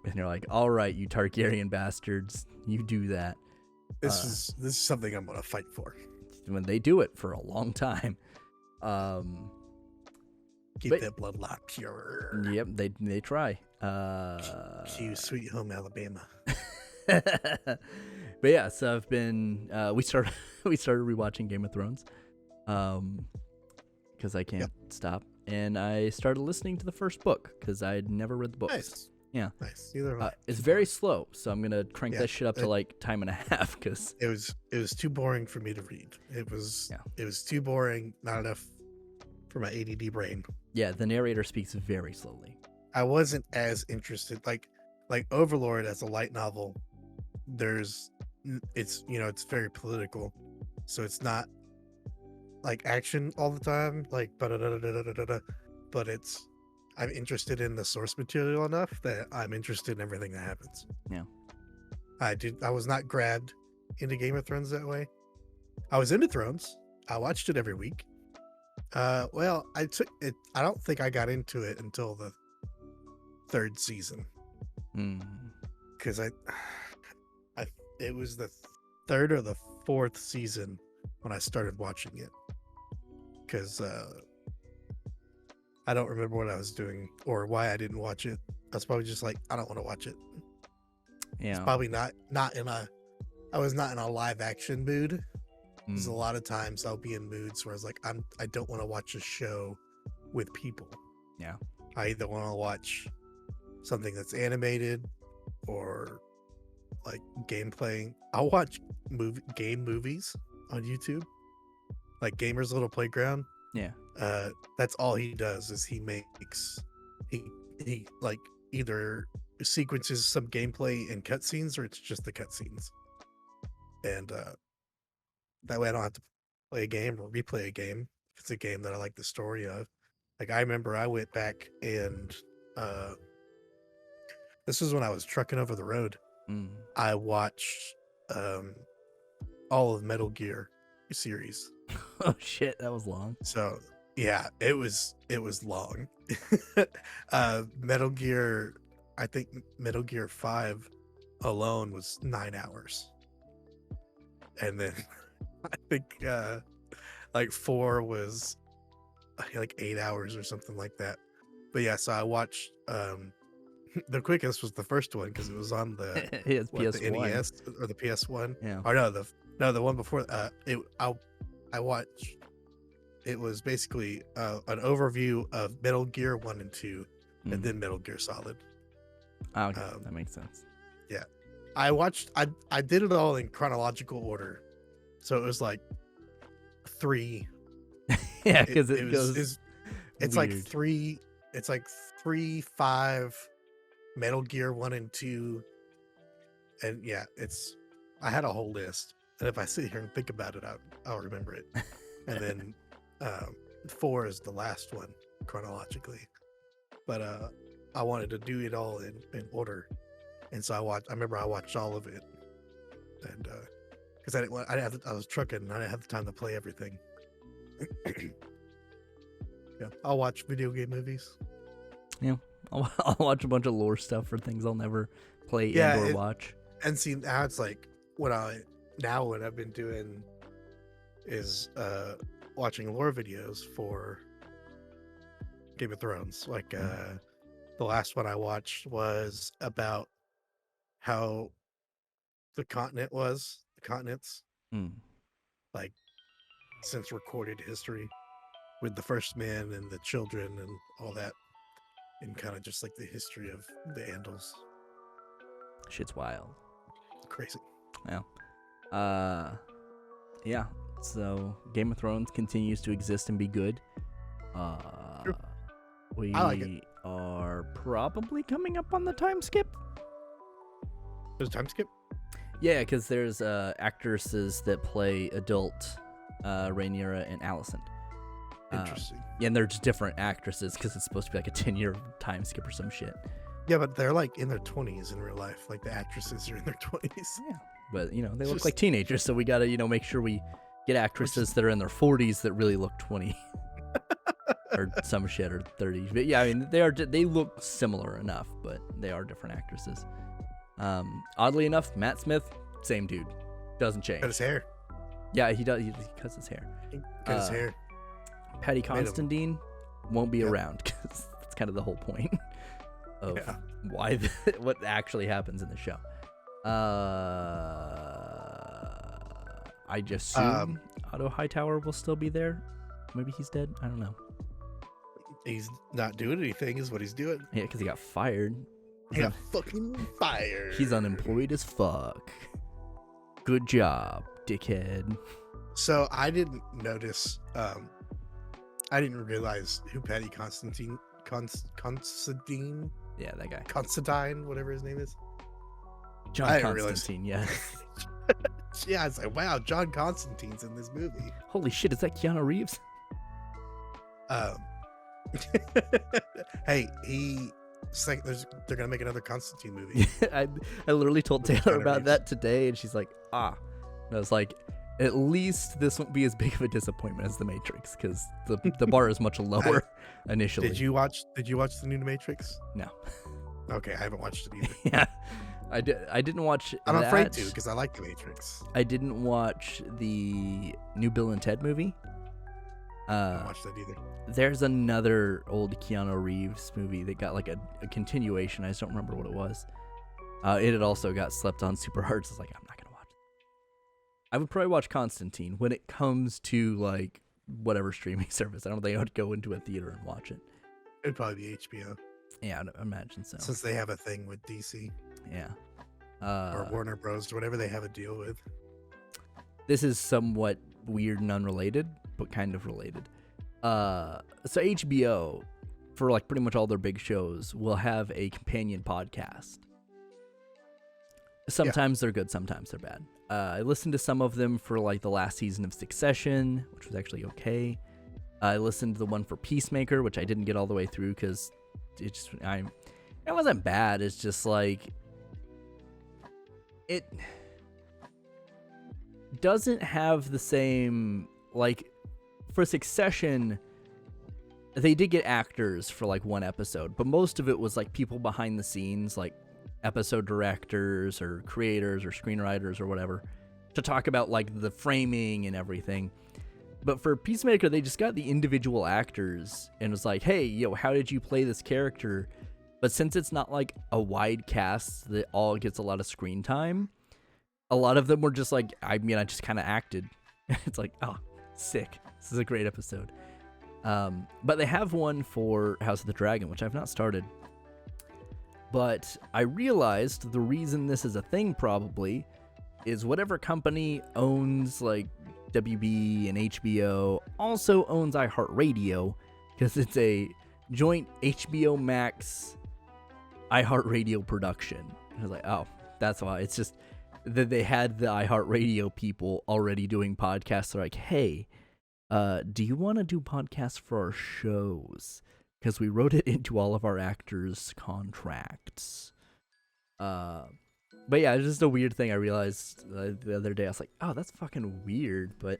And you're like, all right, you Targaryen bastards, you do that. This is something I'm gonna fight for. When they do it for a long time. Keep that bloodline pure. Yep, they try. Cue Sweet Home Alabama. But yeah, so I've been we started rewatching Game of Thrones, because I can't stop, and I started listening to the first book because I had never read the books. Nice. Yeah, nice. Either it's very slow, so I'm gonna crank that shit up to like time and a half because it was too boring for me to read. It was too boring. Not enough for my ADD brain. Yeah, the narrator speaks very slowly. I wasn't as interested. Like Overlord as a light novel, it's very political, so it's not like action all the time. Like but it's I'm interested in the source material enough that I'm interested in everything that happens. Yeah, I was not grabbed into Game of Thrones that way. I was into Thrones. I watched it every week. Well, I took it. I don't think I got into it until the third season, because it was the third or the fourth season when I started watching it. Because I don't remember what I was doing or why I didn't watch it. I was probably just like, I don't want to watch it. Yeah, it's probably not in a. I was not in a live action mood. Because a lot of times I'll be in moods where I was like, I don't want to watch a show with people. Yeah. I either want to watch something that's animated or like gameplay. I'll watch game movies on YouTube, like Gamer's Little Playground. Yeah. That's all he does is he like either sequences some gameplay in cutscenes or it's just the cutscenes. And that way I don't have to play a game or replay a game if it's a game that I like the story of. Like I remember I went back and this was when I was trucking over the road. I watched all of Metal Gear series. Oh shit, that was long. So yeah, it was long. Metal Gear, I think Metal Gear 5 alone was 9 hours. And then I think like 4 was like 8 hours or something like that. But yeah, so I watched the quickest was the first one because it was on the PS1. the NES or the PS1. Yeah. Or the one before. I watched. It was basically an overview of Metal Gear 1 and 2, and then Metal Gear Solid. Oh, okay. That makes sense. Yeah, I watched. I did it all in chronological order, so it was like 3. Yeah, because it goes. It's like 3. It's like 3, 5, Metal Gear 1 and 2, and yeah, I had a whole list, and if I sit here and think about it, I'll remember it. And then 4 is the last one chronologically, but I wanted to do it all in order, and so I remember I watched all of it, and because I was trucking and I didn't have the time to play everything. Yeah, I'll watch video game movies. Yeah, I'll watch a bunch of lore stuff for things I'll never play and or watch. And see, now it's like what I've been doing is watching lore videos for Game of Thrones. Like the last one I watched was about how the continents, like since recorded history, with the first men and the children and all that, and kind of just like the history of the Andals. Shit's wild. Crazy. Yeah. Yeah. So Game of Thrones continues to exist and be good. Sure. We I like it. are probably coming up on the time skip. There's a time skip? Yeah, because there's actresses that play adult Rhaenyra and Alicent. Interesting. Yeah, and they're just different actresses because it's supposed to be like a 10-year time skip or some shit. Yeah, but they're like in their 20s in real life. Like the actresses are in their 20s. Yeah, but they look like teenagers, so we gotta make sure we get actresses that are in their 40s that really look 20 or some shit, or 30. But yeah, I mean they look similar enough, but they are different actresses. Oddly enough, Matt Smith, same dude, doesn't change. Cut his hair. Yeah, he does. He cuts his hair. Cut his hair. Patty Constantine won't be around because that's kind of the whole point of why what actually happens in the show. I just assume Otto Hightower will still be there. Maybe he's dead. I don't know. He's not doing anything, is what he's doing. Yeah, because he got fired. He got fucking fired. He's unemployed as fuck. Good job, dickhead. So I didn't notice. I didn't realize who Patty Constantine. Yeah, that guy. Constantine, whatever his name is. John Constantine. Yeah. Yeah, I was like, wow, John Constantine's in this movie. Holy shit, is that Keanu Reeves? Hey, they're gonna make another Constantine movie. I literally told Taylor about that today, and she's like, And I was like, at least this won't be as big of a disappointment as The Matrix, because the bar is much lower initially. Did you watch the new Matrix? No. Okay, I haven't watched it either. Yeah, I didn't watch. I'm afraid to, because I like The Matrix. I didn't watch the new Bill and Ted movie. I haven't watched that either. There's another old Keanu Reeves movie that got like a continuation. I just don't remember what it was. It had also got slept on super hard. So I was like, I'm not gonna watch it. I would probably watch Constantine when it comes to like whatever streaming service. I don't think I would go into a theater and watch it. It'd probably be HBO. Yeah, I imagine so. Since they have a thing with DC. Yeah. Or Warner Bros. Or whatever they have a deal with. This is somewhat weird and unrelated, but kind of related. So HBO, for like pretty much all their big shows, will have a companion podcast. Sometimes they're good, sometimes they're bad. I listened to some of them for like the last season of Succession, which was actually okay. I listened to the one for Peacemaker, which I didn't get all the way through because it wasn't bad. It's just like it doesn't have the same, like, for Succession, they did get actors for like one episode, but most of it was like people behind the scenes, like episode directors or creators or screenwriters or whatever, to talk about like the framing and everything. But for Peacemaker, they just got the individual actors and was like, hey, how did you play this character? But since it's not like a wide cast that all gets a lot of screen time, a lot of them were just like, I just kind of acted. It's like, oh, sick. This is a great episode. But they have one for House of the Dragon, which I've not started. But I realized the reason this is a thing probably is whatever company owns like WB and HBO also owns iHeartRadio, because it's a joint HBO Max iHeartRadio production. I was like, oh, that's why. It's just that they had the iHeartRadio people already doing podcasts. They're like, hey, do you want to do podcasts for our shows? Because we wrote it into all of our actors' contracts. But yeah, it's just a weird thing I realized the other day. I was like, oh, that's fucking weird. But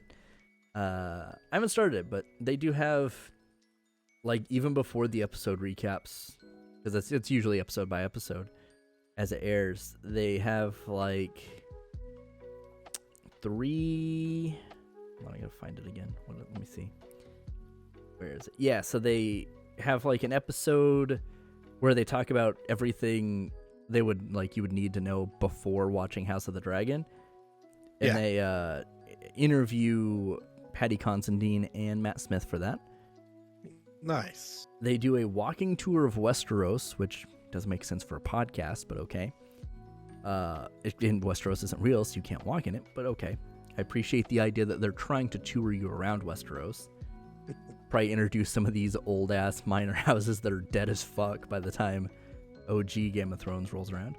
I haven't started it, but they do have, like, even before the episode recaps, because it's usually episode by episode as it airs, they have like 3. I gotta find it again. Let me see. Where is it? Yeah, so they have like an episode where they talk about everything you would need to know before watching House of the Dragon, and they interview Paddy Considine and Matt Smith for that. Nice. They do a walking tour of Westeros, which doesn't make sense for a podcast, but okay. Westeros isn't real, so you can't walk in it, but okay. I appreciate the idea that they're trying to tour you around Westeros. Probably introduce some of these old-ass minor houses that are dead as fuck by the time OG Game of Thrones rolls around.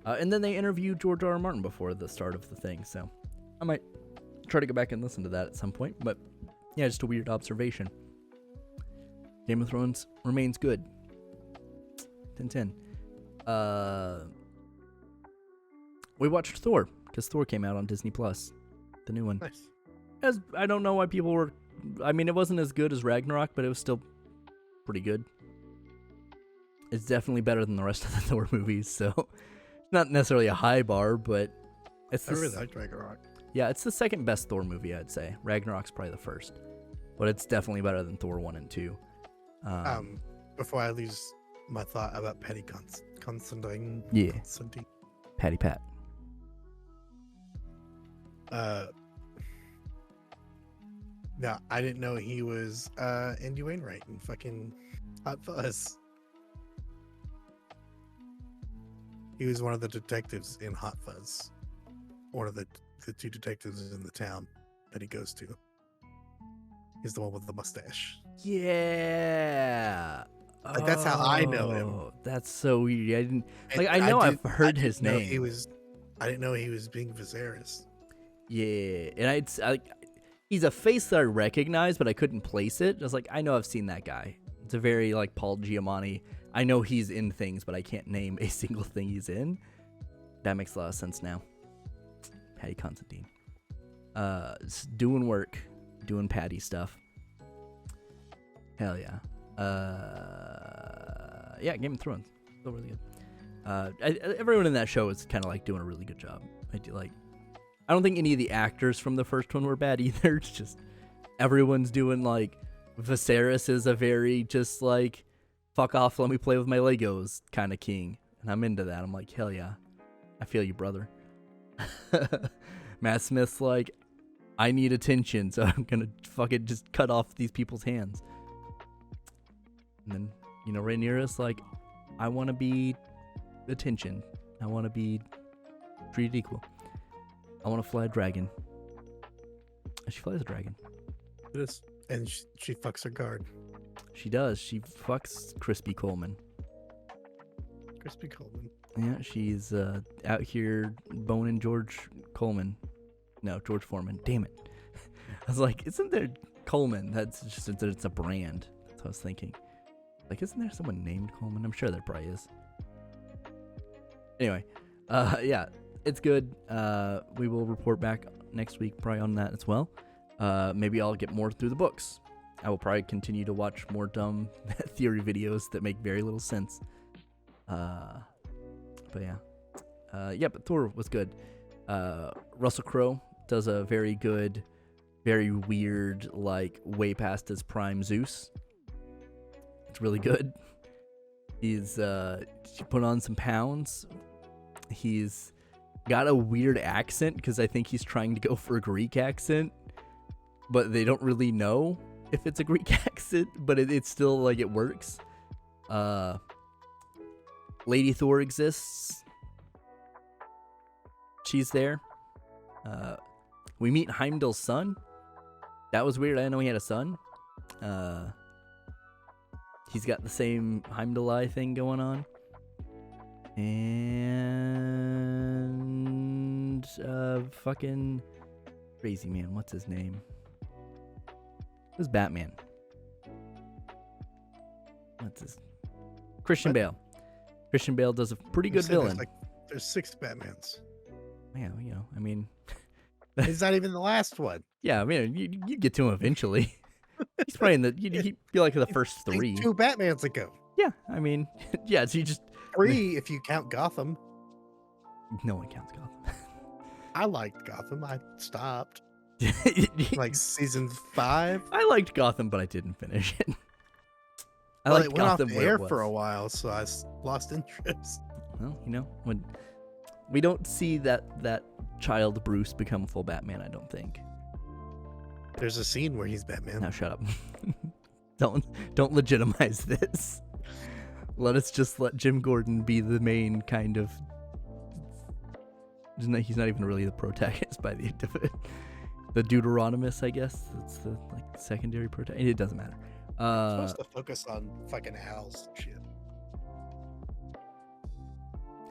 And then they interview George R.R. Martin before the start of the thing, so I might try to go back and listen to that at some point. But yeah, just a weird observation. Game of Thrones remains good. 10/10. We watched Thor, because Thor came out on Disney Plus, the new one. Nice. I don't know why people were... I mean, it wasn't as good as Ragnarok, but it was still pretty good. It's definitely better than the rest of the Thor movies, so not necessarily a high bar, but it's... I really liked Ragnarok. Yeah, it's the second best Thor movie, I'd say. Ragnarok's probably the first, but it's definitely better than Thor 1 and 2. Before I lose my thought about Paddy Considine. Yeah. Patty Pat. No, I didn't know he was Andy Wainwright in fucking Hot Fuzz. He was one of the detectives in Hot Fuzz. One of the 2 detectives in the town that he goes to. He's the one with the mustache. Yeah. Like, that's how I know him. That's so weird. I didn't I've heard his name. I didn't know he was being Viserys. Yeah, and he's a face that I recognize, but I couldn't place it. I was like, I know I've seen that guy. It's a very like Paul Giamatti. I know he's in things, but I can't name a single thing he's in. That makes a lot of sense now. Paddy Considine. Doing work, doing Paddy stuff. Hell yeah. Yeah, Game of Thrones. Still really good. Everyone in that show is kind of like doing a really good job. I don't think any of the actors from the first one were bad either. It's just everyone's doing like Viserys is a very just like fuck off, let me play with my Legos kind of king, and I'm into that. I'm like, hell yeah, I feel you, brother. Matt Smith's like, I need attention, so I'm gonna fucking just cut off these people's hands. And then Rhaenyra's like, I want to be attention. I want to be treated equal. I want to fly a dragon. And she flies a dragon. It is. And she fucks her guard. She does. She fucks Crispy Coleman. Crispy Coleman. Yeah, she's out here boning George Coleman. No, George Foreman. Damn it. I was like, isn't there Coleman? That's just, it's a brand. That's what I was thinking. Like, isn't there someone named Coleman? I'm sure there probably is. Anyway, yeah. It's good. We will report back next week probably on that as well. Maybe I'll get more through the books. I will probably continue to watch more dumb theory videos that make very little sense. But yeah. But Thor was good. Russell Crowe does a very good, very weird, like way past his prime Zeus. It's really good. He's put on some pounds. He's got a weird accent because I think he's trying to go for a Greek accent, but they don't really know if it's a Greek accent, but it's still like it works. Lady Thor exists. She's there. We meet Heimdall's son. That was weird. I didn't know he had a son. He's got the same Heimdall eye thing going on. And fucking crazy man, what's his name? It was Batman. What's his? Christian Bale. Christian Bale does a pretty good villain. There's 6 Batmans. Yeah, I mean, he's not even the last one. Yeah, I mean, you get to him eventually. He's probably in the he'd be like the first 3. 2 Batmans ago. Yeah, I mean, yeah. So you just 3 if you count Gotham. No one counts Gotham. I liked Gotham. I stopped. Like season 5. I liked Gotham, but I didn't finish it. I liked Gotham off the air for a while, so I lost interest. Well, when we don't see that child Bruce become full Batman, I don't think. There's a scene where he's Batman. Now shut up. Don't legitimize this. Let Jim Gordon be the main kind of. He's not even really the protagonist by the end of it. The Deuteronomous, I guess. It's the secondary protagonist. It doesn't matter. Supposed to focus on fucking owls and shit.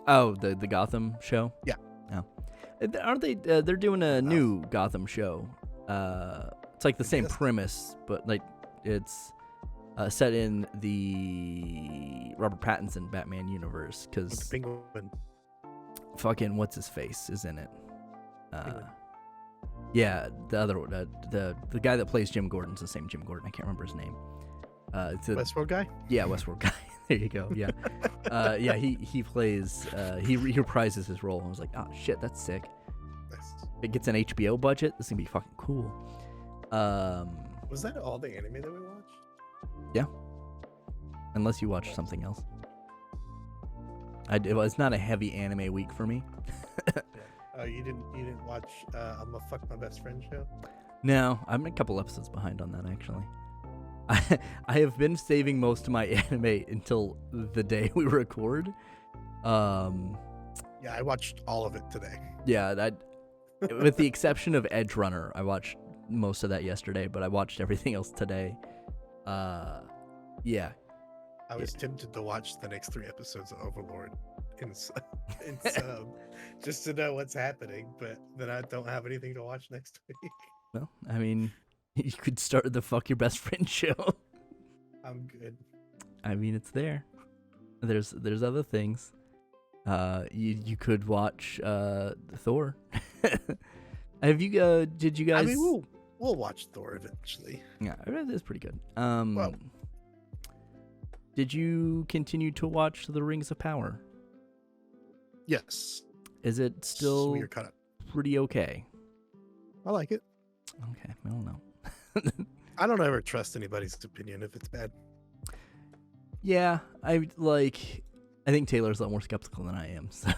Oh, the Gotham show? Yeah. Oh. Aren't they? They're doing a new Gotham show. It's like the same premise, but like it's set in the Robert Pattinson Batman universe because Penguin. Fucking what's his face is in it. Yeah, the other one, the guy that plays Jim Gordon's the same Jim Gordon. I can't remember his name. It's Westworld guy. Yeah, Westworld guy. There you go. Yeah, yeah. He plays. He reprises his role. I was like, oh shit, that's sick. Nice. It gets an HBO budget. This is gonna be fucking cool. Was that all the anime that we watched? Yeah. Unless you watch something else. It was not a heavy anime week for me. Oh, you didn't watch I'm a Fuck My Best Friend show? No, I'm a couple episodes behind on that actually. I have been saving most of my anime until the day we record. Yeah, I watched all of it today. Yeah, with the exception of Edge Runner, I watched most of that yesterday, but I watched everything else today. Yeah. I was tempted to watch the next 3 episodes of Overlord in sub, just to know what's happening, but then I don't have anything to watch next week. Well, I mean, you could start the Fuck Your Best Friend show. I'm good. I mean, it's there. There's other things. You could watch Thor. Did you guys? I mean, we'll watch Thor eventually. Yeah, it is pretty good. Well, did you continue to watch The Rings of Power? Yes. Is it still You're caught up. Pretty okay? I like it. Okay, I don't know. I don't ever trust anybody's opinion if it's bad. Yeah, I think Taylor's a lot more skeptical than I am, so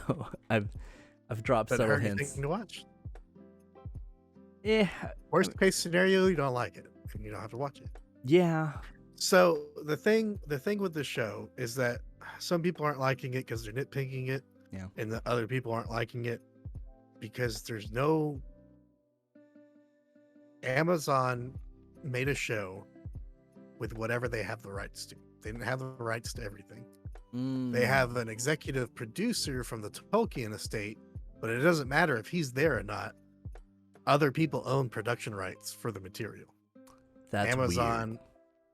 I've dropped several hints. To watch. Yeah. Worst case scenario, you don't like it, and you don't have to watch it. Yeah. So the thing with the show is that some people aren't liking it because they're nitpicking it. Yeah. And the other people aren't liking it because there's no. Amazon made a show with whatever they have the rights to. They didn't have the rights to everything. They have an executive producer from the Tolkien estate, but it doesn't matter if he's there or not. Other people own production rights for the material. That's Amazon. Weird.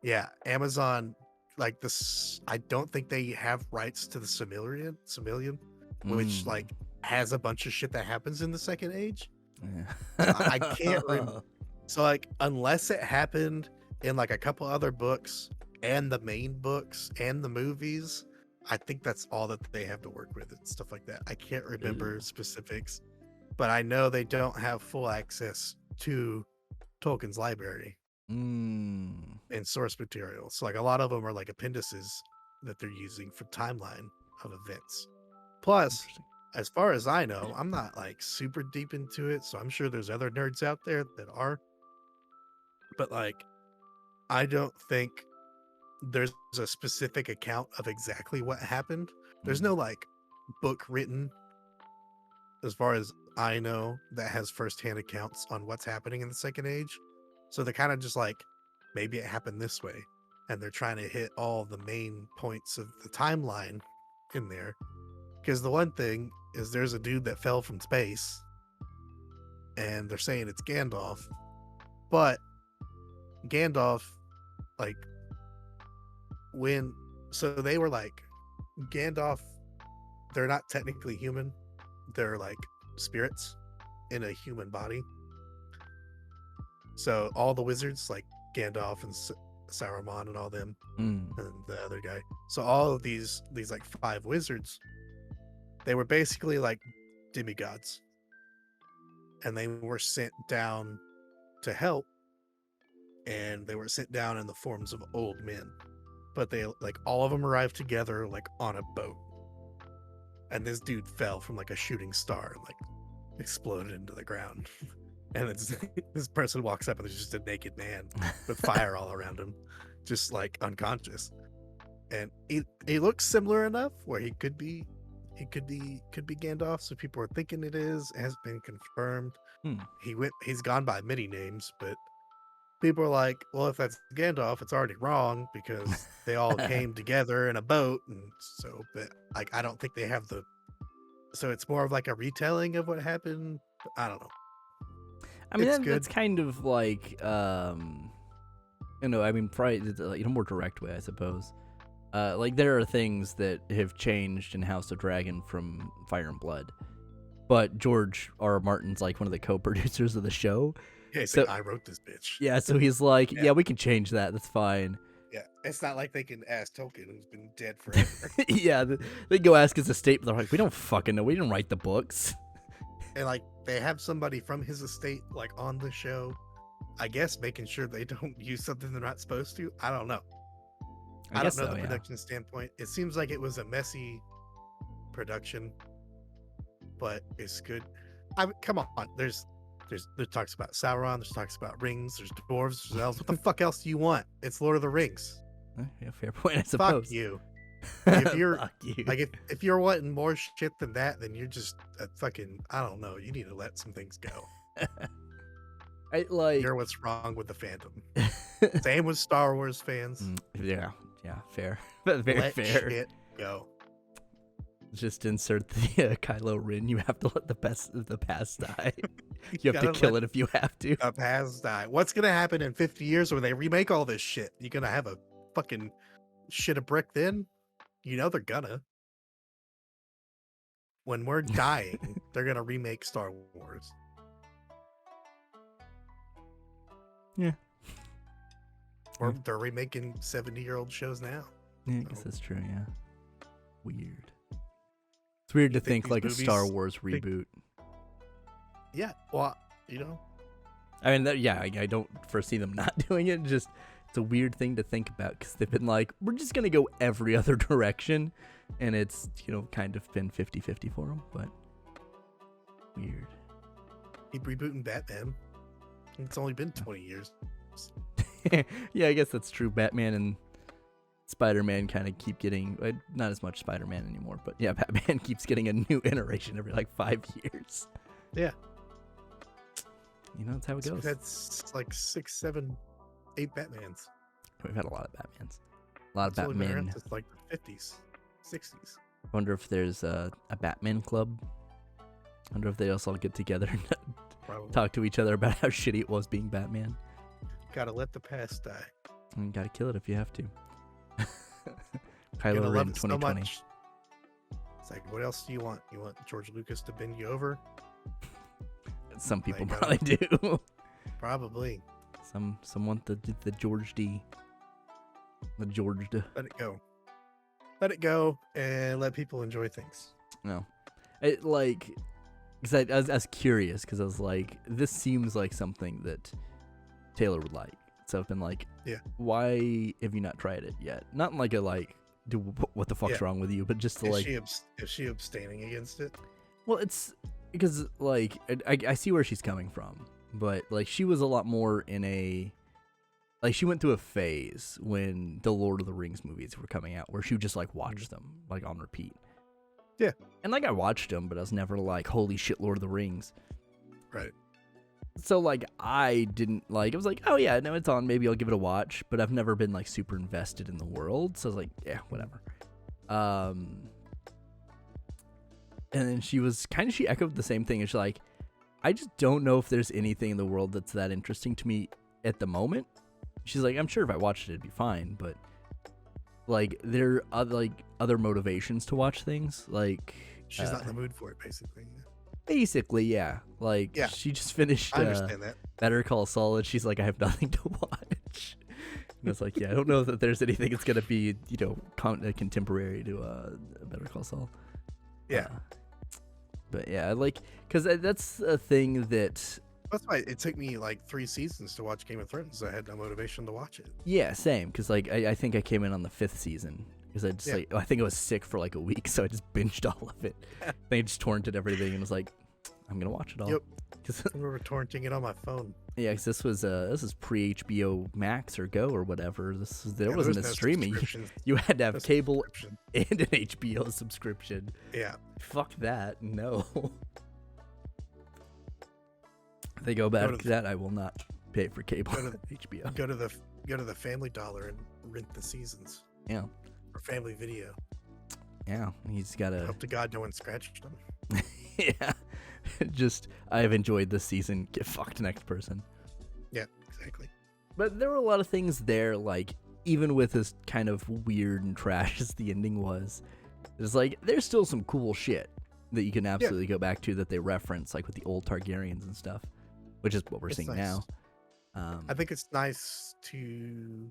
Yeah, Amazon. Like this, I don't think they have rights to the Silmarillion, which like has a bunch of shit that happens in the Second Age. Yeah. I can't remember. So like, unless it happened in like a couple other books and the main books and the movies, I think that's all that they have to work with and stuff like that. I can't remember specifics, but I know they don't have full access to Tolkien's library and source material. So like a lot of them are like appendices that they're using for timeline of events. Plus, as far as I know, I'm not like super deep into it, so I'm sure there's other nerds out there that are. But like, I don't think there's a specific account of exactly what happened. There's no like book written, as far as I know, that has firsthand accounts on what's happening in the Second Age. So they're kind of just like, maybe it happened this way. And they're trying to hit all the main points of the timeline in there. Because the one thing is there's a dude that fell from space and they're saying it's Gandalf, but Gandalf, so they were like, Gandalf they're not technically human. They're like spirits in a human body. So all the wizards, like Gandalf and Saruman and all them, and the other guy. So all of these like 5 wizards, they were basically like demigods, and they were sent down to help, and they were sent down in the forms of old men. But they like all of them arrived together like on a boat, and this dude fell from like a shooting star and like exploded into the ground. And it's this person walks up and there's just a naked man with fire all around him, just like unconscious. And he looks similar enough where he could be Gandalf. So people are thinking it is. It has been confirmed. He's gone by many names, but people are like, well, if that's Gandalf, it's already wrong because they all came together in a boat, and so. But like, I don't think they have the. So it's more of like a retelling of what happened. I don't know. I mean, that's kind of like, I mean, probably in a more direct way, I suppose. Like, there are things that have changed in House of Dragon from Fire and Blood, but George R. R. Martin's like one of the co-producers of the show. Yeah, so I wrote this bitch. Yeah, so he's like, yeah, we can change that. That's fine. Yeah, it's not like they can ask Tolkien, who's been dead forever. Yeah, they go ask his estate, but they're like, we don't fucking know. We didn't write the books. And like, they have somebody from his estate like on the show, I guess, making sure they don't use something they're not supposed to. I don't know. I don't know the production standpoint. It seems like it was a messy production, but it's good. I mean, come on, there talks about Sauron, there's talks about rings, there's dwarves, there's elves. What the fuck else do you want? It's Lord of the Rings. Yeah, fair point, I suppose. Fuck you. If you're Fuck you. like, if you're wanting more shit than that, then you're just a fucking, I don't know. You need to let some things go. You're what's wrong with the fandom. Same with Star Wars fans. Yeah, fair. Very fair. Let shit go. Just insert the Kylo Ren. You have to let the past die. You have to kill it if you have to. The past die. What's gonna happen in 50 years when they remake all this shit? You gonna have a fucking shit of brick then? You know they're gonna. When we're dying, they're gonna remake Star Wars. Yeah. Or they're remaking 70-year-old shows now. Yeah, I guess that's true, yeah. Weird. It's weird to think like a Star Wars reboot. Yeah, well, you know. I mean, I don't foresee them not doing it. Just, it's a weird thing to think about because they've been like, we're just going to go every other direction. And it's, kind of been 50-50 for them, but weird. Keep rebooting Batman. It's only been 20 years. Yeah, I guess that's true. Batman and Spider-Man kind of keep getting, not as much Spider-Man anymore, but yeah, Batman keeps getting a new iteration every like 5 years. Yeah. That's how it goes. We've had like 6, 7, 8 Batmans. We've had a lot of Batmans. A lot of Batman. It's like the 50s, 60s. I wonder if there's a Batman club. I wonder if they also all get together and talk to each other about how shitty it was being Batman. Gotta let the past die. And gotta kill it if you have to. Kylo Ren 2020. So it's like, what else do you want? You want George Lucas to bend you over? Some people probably do. Probably. Some want the George D. The George D. Let it go. Let it go and let people enjoy things. No. Because I was curious because I was like, this seems like something that Taylor would like. So I've been like, yeah, why have you not tried it yet? Not in like a what the fuck's wrong with you, but just to is she abstaining against it? Well, it's because like I see where she's coming from, but like she was a lot more in a she went through a phase when the Lord of the Rings movies were coming out where she would just like watch them like on repeat. Yeah, and like I watched them, but I was never like, holy shit, Lord of the Rings. Right. So like I didn't I was like, oh yeah, no, it's on, maybe I'll give it a watch, but I've never been like super invested in the world, so I was like, yeah, whatever. And then she echoed the same thing. It's like, I just don't know if there's anything in the world that's that interesting to me at the moment. She's like, I'm sure if I watched it, it'd be fine, but like there are other motivations to watch things. Like she's not in the mood for it, basically. Basically, yeah. Like she just finished I understand that. Better Call Saul, and she's like, I have nothing to watch. And it's like, yeah, I don't know that there's anything that's gonna be, contemporary to Better Call Saul. Yeah. But yeah, like, because that's a thing that. That's why it took me like 3 seasons to watch Game of Thrones. I had no motivation to watch it. Yeah, same. Because like I think I came in on the 5th season because I think I was sick for like a week, so I just binged all of it. I just torrented everything and was like, I'm gonna watch it all. Yep. I remember torrenting it on my phone. Yeah, because this is pre HBO Max or Go or whatever. There wasn't a streaming. You had to have cable and an HBO subscription. Yeah. Fuck that. No. If they go back to that, I will not pay for cable. HBO. Go to the Family Dollar and rent the seasons. Yeah. Or Family Video. Yeah, he's got to. Hope to God no one scratched them. Yeah. Just, I have enjoyed this season. Get fucked, next person. Yeah, exactly. But there were a lot of things there, like, even with as kind of weird and trash as the ending was, it's like, there's still some cool shit that you can absolutely go back to that they reference, like with the old Targaryens and stuff, which is what we're seeing now. I think it's nice to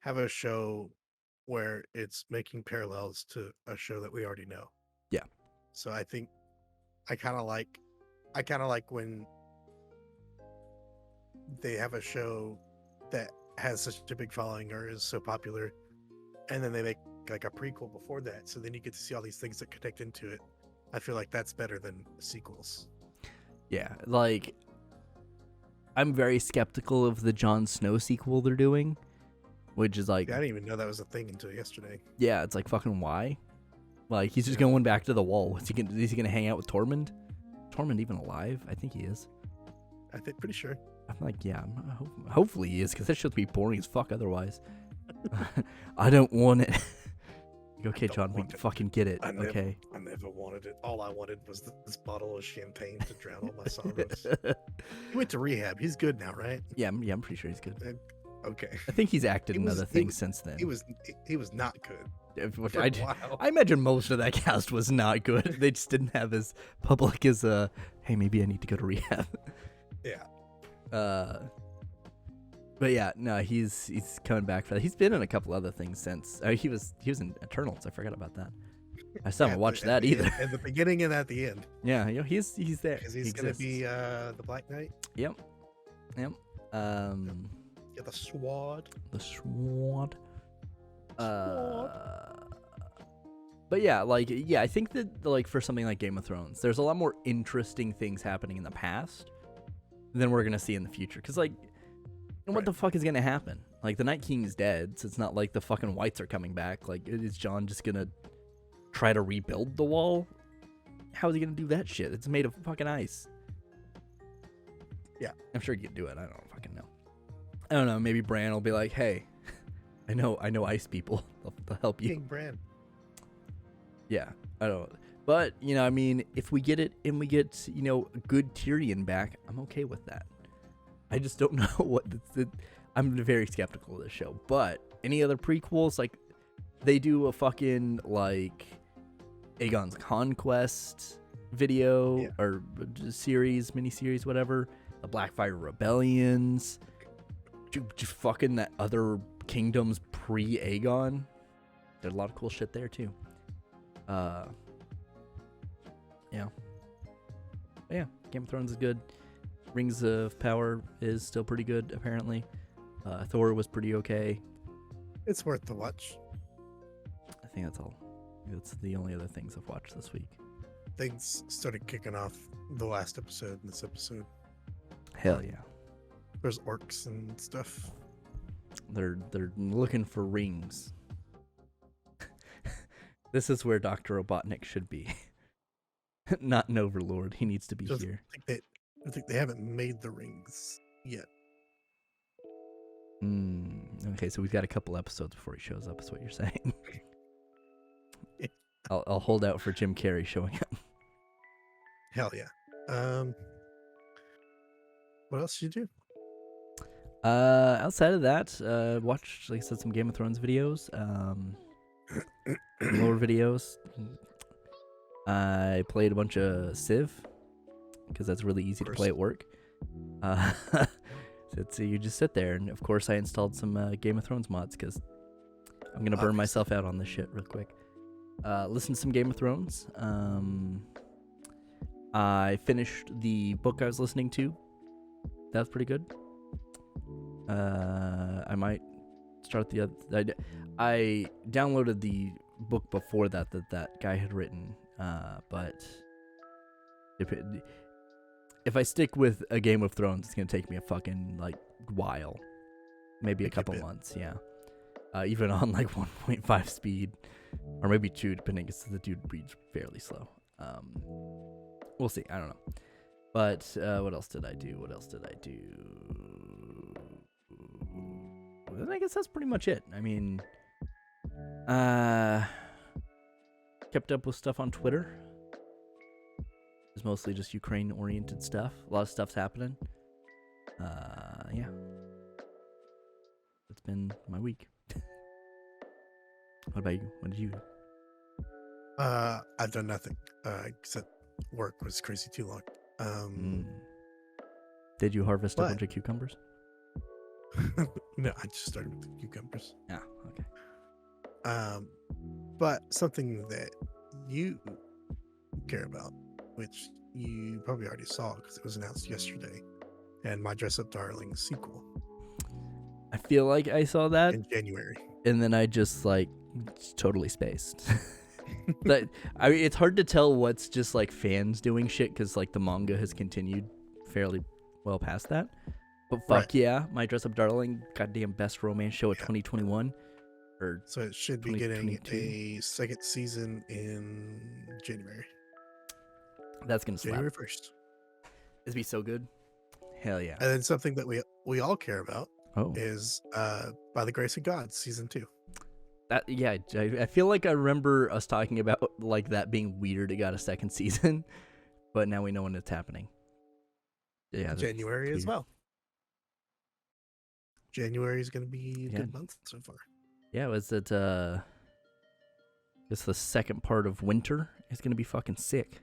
have a show where it's making parallels to a show that we already know. Yeah. So I think I kind of like when they have a show that has such a big following or is so popular, and then they make like a prequel before that, so then you get to see all these things that connect into it. I feel like that's better than sequels. Yeah, like I'm very skeptical of the Jon Snow sequel they're doing, which is like, I didn't even know that was a thing until yesterday. Yeah, it's like, fucking why? Like, he's just going back to the wall. Is he gonna hang out with Tormund? Tormund even alive? I think he is. I think pretty sure. I'm like, yeah, hopefully he is, because that should be boring as fuck otherwise. I don't want it. Okay, John, we fucking get it. Okay. I never wanted it. All I wanted was this bottle of champagne to drown all my sorrows. He went to rehab. He's good now, right? Yeah, I'm pretty sure he's good. Okay. I think he's acted in other things since then. He was not good. I imagine most of that cast was not good. They just didn't have as public as hey, maybe I need to go to rehab. Yeah. But yeah, no, he's coming back for that. He's been in a couple other things since. He was in Eternals. I forgot about that. I still haven't watched that either. At the beginning and at the end. Yeah, he's there. Because he's gonna be the Black Knight. Yep. Yeah, the Sword. The Sword. But yeah, I think that like for something like Game of Thrones, there's a lot more interesting things happening in the past than we're gonna see in the future. Because like, what the fuck is gonna happen? Like, the Night King is dead, so it's not like the fucking Whites are coming back. Like, is Jon just gonna try to rebuild the wall? How is he gonna do that shit? It's made of fucking ice. Yeah, I'm sure he can do it. I don't fucking know. I don't know. Maybe Bran will be like, hey, I know ice people. They'll help you. King Bran. Yeah, I don't know. But, I mean, if we get it and we get, a good Tyrion back, I'm okay with that. I just don't know what I'm very skeptical of this show. But any other prequels, like, they do a fucking, like, Aegon's Conquest video or miniseries, whatever. The Blackfire Rebellions. Just fucking that other kingdoms pre-Aegon. There's a lot of cool shit there, too. Yeah, Game of Thrones is good. Rings of Power is still pretty good, apparently. Thor was pretty okay. It's worth the watch. I think that's all. That's the only other things I've watched this week. Things started kicking off the last episode and this episode. Hell yeah. There's orcs and stuff. They're looking for rings. This is where Dr. Robotnik should be. Not an overlord. He needs to be here. I think they haven't made the rings yet. Okay, so we've got a couple episodes before he shows up, is what you're saying. I'll hold out for Jim Carrey showing up. Hell yeah. What else did you do? Outside of that, watched, like I said, some Game of Thrones videos, lore videos. I played a bunch of Civ because that's really easy to play at work. So you just sit there, and of course I installed some Game of Thrones mods because I'm gonna burn myself out on this shit real quick. Listen to some Game of Thrones. I finished the book I was listening to. That was pretty good. I might start the other. I downloaded the book before that guy had written. But if I stick with a Game of Thrones, it's gonna take me a fucking while, maybe a couple months. Yeah. Even on like 1.5 speed, or maybe 2, depending, because the dude reads fairly slow. We'll see. I don't know. But what else did I do? I guess that's pretty much it. I mean, kept up with stuff on Twitter. It's mostly just Ukraine-oriented stuff. A lot of stuff's happening. Yeah. It's been my week. What about you? What did you do? I've done nothing except work was crazy too long. Did you harvest a bunch of cucumbers? No, I just started with the cucumbers. Yeah, okay. But something that you care about, which you probably already saw because it was announced yesterday, and My Dress Up Darling sequel. I feel like I saw that in January, and then I just totally spaced. But I mean, it's hard to tell what's just fans doing shit because the manga has continued fairly well past that. But fuck yeah, My Dress Up Darling, goddamn best romance show of 2021. So it should be getting a second season in January. That's gonna slap. January 1st. It'd be so good. Hell yeah. And then something that we all care about is By the Grace of God season 2. I feel like I remember us talking about that being weird. It got a second season, but now we know when it's happening. Yeah, January as well. January is going to be a good month so far. Yeah, was it? It's the second part of winter. It's going to be fucking sick.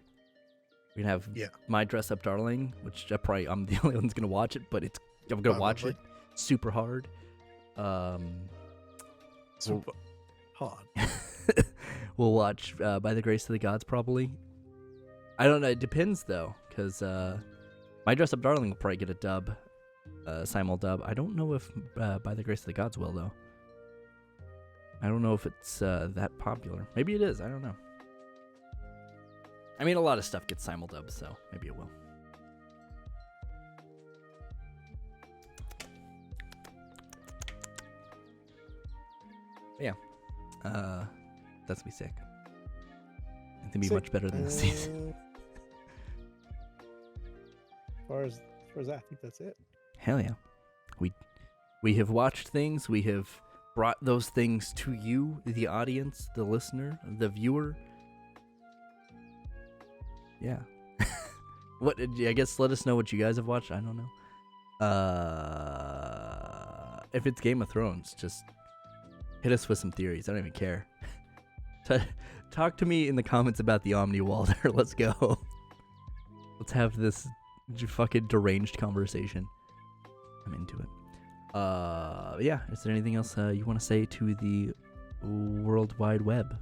We're gonna have My Dress Up Darling, which I'm the only one that's gonna watch it, but I'm gonna watch it super hard. Super hard. We'll watch By the Grace of the Gods probably. I don't know. It depends though, because My Dress Up Darling will probably get a dub, simul dub. I don't know if By the Grace of the Gods will though. I don't know if it's that popular. Maybe it is. I don't know. I mean, a lot of stuff gets simul dubbed, so maybe it will. But yeah, that's gonna be sick. It's gonna be much better than this season. As far as that, I think that's it. Hell yeah, we have watched things. We have brought those things to you, the audience, the listener, the viewer. Yeah. I guess let us know what you guys have watched. I don't know. If it's Game of Thrones, just hit us with some theories. I don't even care. Talk to me in the comments about the Omni Walder. Let's go. Let's have this fucking deranged conversation. I'm into it. Yeah. Is there anything else you want to say to the World Wide Web?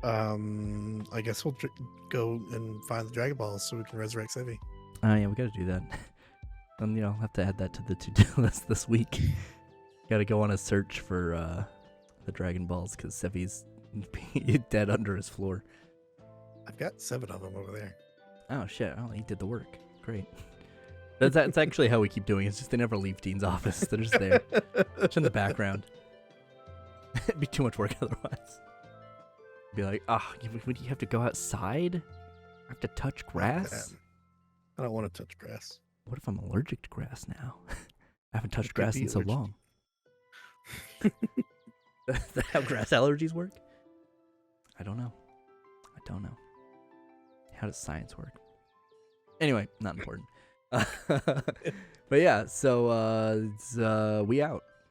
I guess we'll go and find the Dragon Balls so we can resurrect Sevi. Oh yeah, we gotta do that. And I'll have to add that to the to-do list this week. Gotta go on a search for the Dragon Balls because Sevi's dead under his floor. I've got 7 of them over there. Oh shit! Oh, he did the work. Great. That's actually how we keep doing it. It's just they never leave Dean's office. They're just there, just in the background. It'd be too much work otherwise. Be like, would you have to go outside? I have to touch grass? I don't want to touch grass. What if I'm allergic to grass now? I haven't touched grass in so long. Is that how grass allergies work? I don't know. How does science work? Anyway, not important. But yeah, so we out.